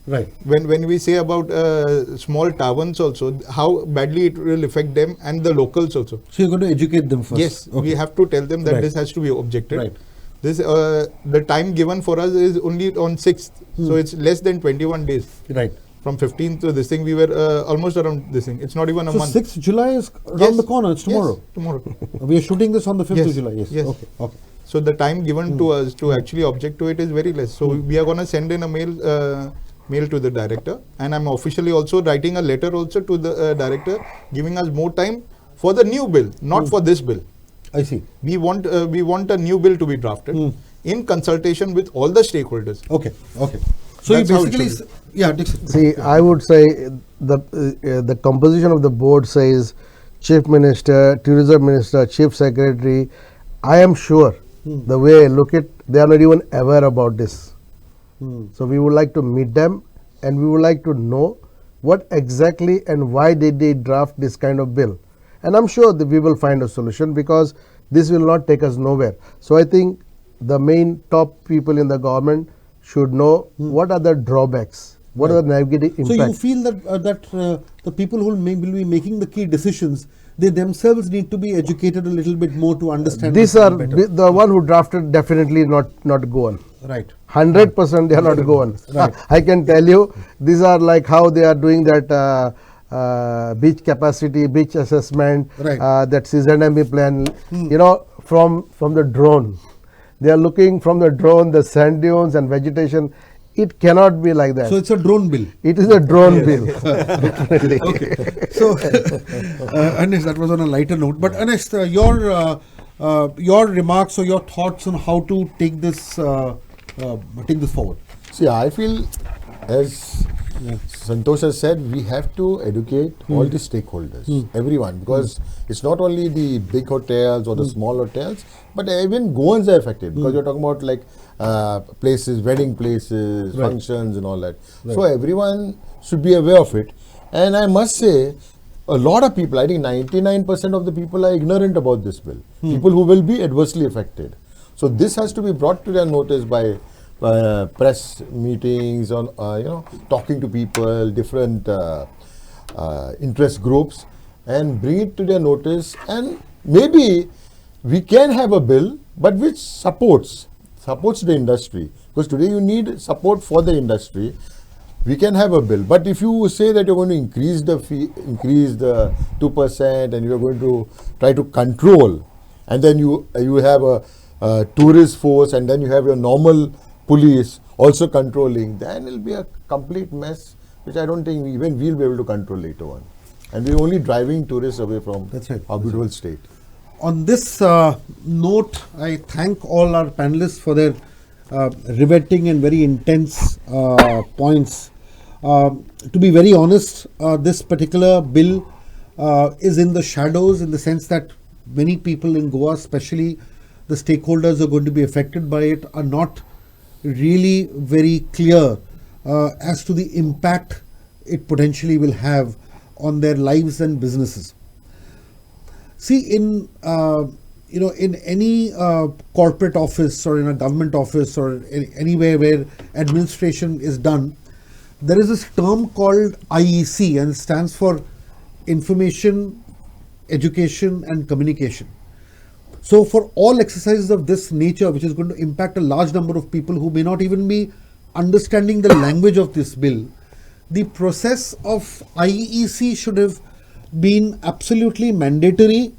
Right. When we say about small towns also, how badly it will affect them and the locals also. So you're going to educate them first. Yes, Okay. we have to tell them that Right. this has to be objected. Right. This the time given for us is only on 6th, so it's less than 21 days. Right. From 15th to this thing, we were almost around this thing. It's not even a So month. 6th July is around Yes. the corner. It's tomorrow. Yes, tomorrow. We are shooting this on the 5th Yes. of July. Yes. Yes. Okay. Okay. So the time given to us to actually object to it is very less. So we are going to send in a mail to the director, and I'm officially also writing a letter also to the director, giving us more time for the new bill, not for this bill. I see. We want a new bill to be drafted in consultation with all the stakeholders. Okay. Okay. So That's you how it basically, should yeah, Dixon. See, I would say the composition of the board says Chief Minister, Tourism Minister, Chief Secretary. I am sure the way I look at, they are not even aware about this. So we would like to meet them, and we would like to know what exactly and why did they draft this kind of bill. And I'm sure that we will find a solution, because this will not take us nowhere. So I think the main top people in the government should know what are the drawbacks, what are the negative impacts. So you feel that the people who will be making the key decisions, they themselves need to be educated a little bit more to understand. These this are better. the one who drafted definitely not Goan. Right. 100% they are not Goan. Right. I can tell you, these are like how they are doing that beach capacity, beach assessment, Right. that CZME plan, you know, from the drone. They are looking from the drone, the sand dunes and vegetation. It cannot be like that. So it's a drone bill. It is a drone bill. Literally. Okay. So, Anesh, that was on a lighter note. But Anesh, your remarks or your thoughts on how to take this forward. See, I feel, as Santosh has said, we have to educate all the stakeholders, everyone, because it's not only the big hotels or the small hotels, but even Goans are affected, because you're talking about like places, wedding places, Right. functions and all that. Right. So everyone should be aware of it. And I must say, a lot of people, I think 99% of the people are ignorant about this bill. People who will be adversely affected. So this has to be brought to their notice by press meetings, on talking to people, different interest groups and bring it to their notice, and maybe we can have a bill but which supports the industry, because today you need support for the industry. We can have a bill, but if you say that you're going to increase the fee, increase the 2%, and you're going to try to control, and then you have a tourist force, and then you have your normal police also controlling, then it'll be a complete mess, which I don't think even we'll be able to control later on. And we're only driving tourists away from That's right. our beautiful state. On this note, I thank all our panelists for their riveting and very intense points. To be very honest, this particular bill is in the shadows, in the sense that many people in Goa, especially the stakeholders who are going to be affected by it, are not really very clear as to the impact it potentially will have on their lives and businesses. See, in in any corporate office or in a government office or anywhere where administration is done, there is this term called IEC, and it stands for Information, Education and Communication. So for all exercises of this nature, which is going to impact a large number of people who may not even be understanding the language of this bill, the process of IEC should have been absolutely mandatory,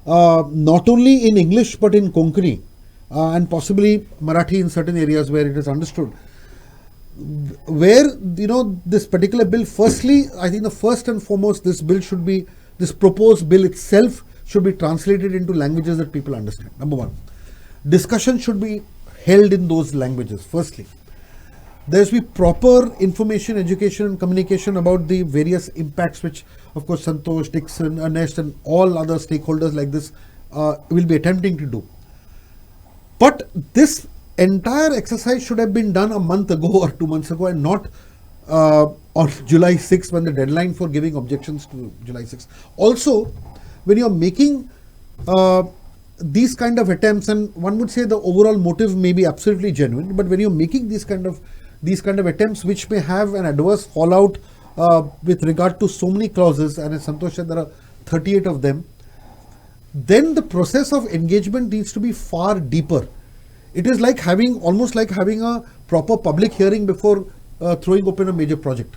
not only in English but in Konkani and possibly Marathi in certain areas where it is understood. Where this particular bill, firstly, I think the first and foremost, this proposed bill itself should be translated into languages that people understand. Number one, discussion should be held in those languages. Firstly, there should be proper information, education and communication about the various impacts, which of course Santosh, Dixon, Ernest and all other stakeholders like this will be attempting to do. But this entire exercise should have been done a month ago or 2 months ago, and not on July 6th, when the deadline for giving objections to July 6th. Also, when you're making these kind of attempts, and one would say the overall motive may be absolutely genuine, but when you're making these kind of attempts which may have an adverse fallout with regard to so many clauses, and as Santosh said, there are 38 of them, then the process of engagement needs to be far deeper. It is like almost like having a proper public hearing before throwing open a major project.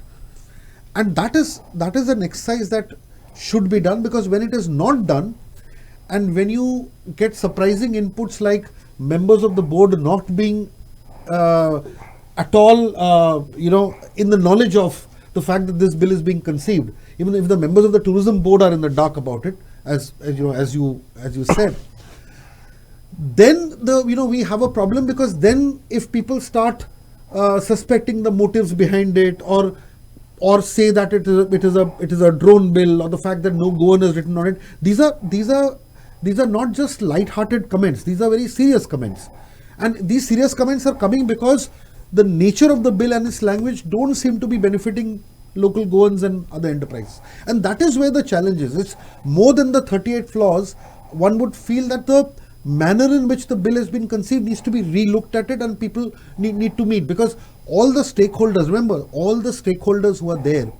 And that is an exercise that should be done, because when it is not done, and when you get surprising inputs like members of the board not being at all in the knowledge of the fact that this bill is being conceived, even if the members of the tourism board are in the dark about it, as you said, then we have a problem, because then if people start suspecting the motives behind it, or say that it is a drone bill, or the fact that no Goan is written on it, these are not just light-hearted comments. These are very serious comments, and these serious comments are coming because the nature of the bill and its language don't seem to be benefiting local Goans and other enterprises. And that is where the challenge is. It's more than the 38 flaws. One would feel that the manner in which the bill has been conceived needs to be re-looked at it, and people need to meet, because all the stakeholders, remember, all the stakeholders who are there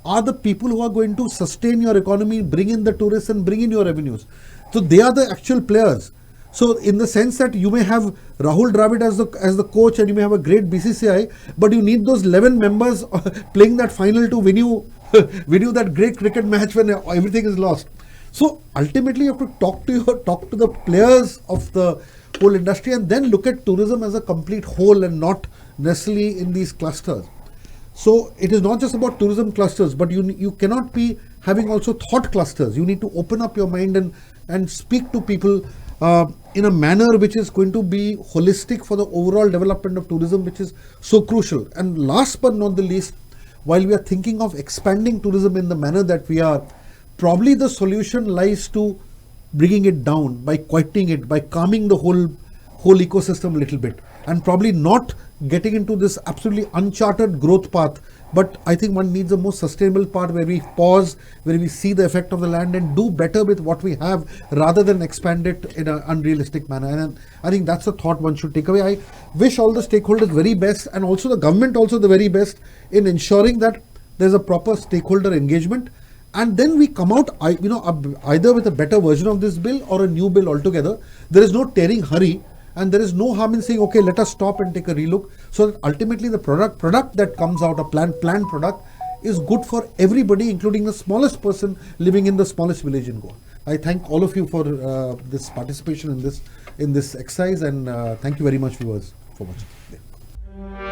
are the people who are going to sustain your economy, bring in the tourists and bring in your revenues. So they are the actual players. So in the sense that you may have Rahul Dravid as the coach, and you may have a great BCCI, but you need those 11 members playing that final to win you that great cricket match when everything is lost. So ultimately you have to talk to the players of the whole industry, and then look at tourism as a complete whole and not necessarily in these clusters. So it is not just about tourism clusters, but you cannot be having also thought clusters. You need to open up your mind and speak to people in a manner which is going to be holistic for the overall development of tourism, which is so crucial. And last but not the least, while we are thinking of expanding tourism in the manner that we are, probably the solution lies to bringing it down, by quieting it, by calming the whole ecosystem a little bit, and probably not getting into this absolutely uncharted growth path. But I think one needs a more sustainable part, where we pause, where we see the effect of the land and do better with what we have, rather than expand it in an unrealistic manner. And I think that's a thought one should take away. I wish all the stakeholders very best, and also the government also the very best, in ensuring that there's a proper stakeholder engagement, and then we come out, either with a better version of this bill or a new bill altogether. There is no tearing hurry, and there is no harm in saying, okay, let us stop and take a relook, so that ultimately the product that comes out, a planned product, is good for everybody, including the smallest person living in the smallest village in Goa. I thank all of you for this participation in this exercise, and thank you very much, viewers, for watching. Yeah.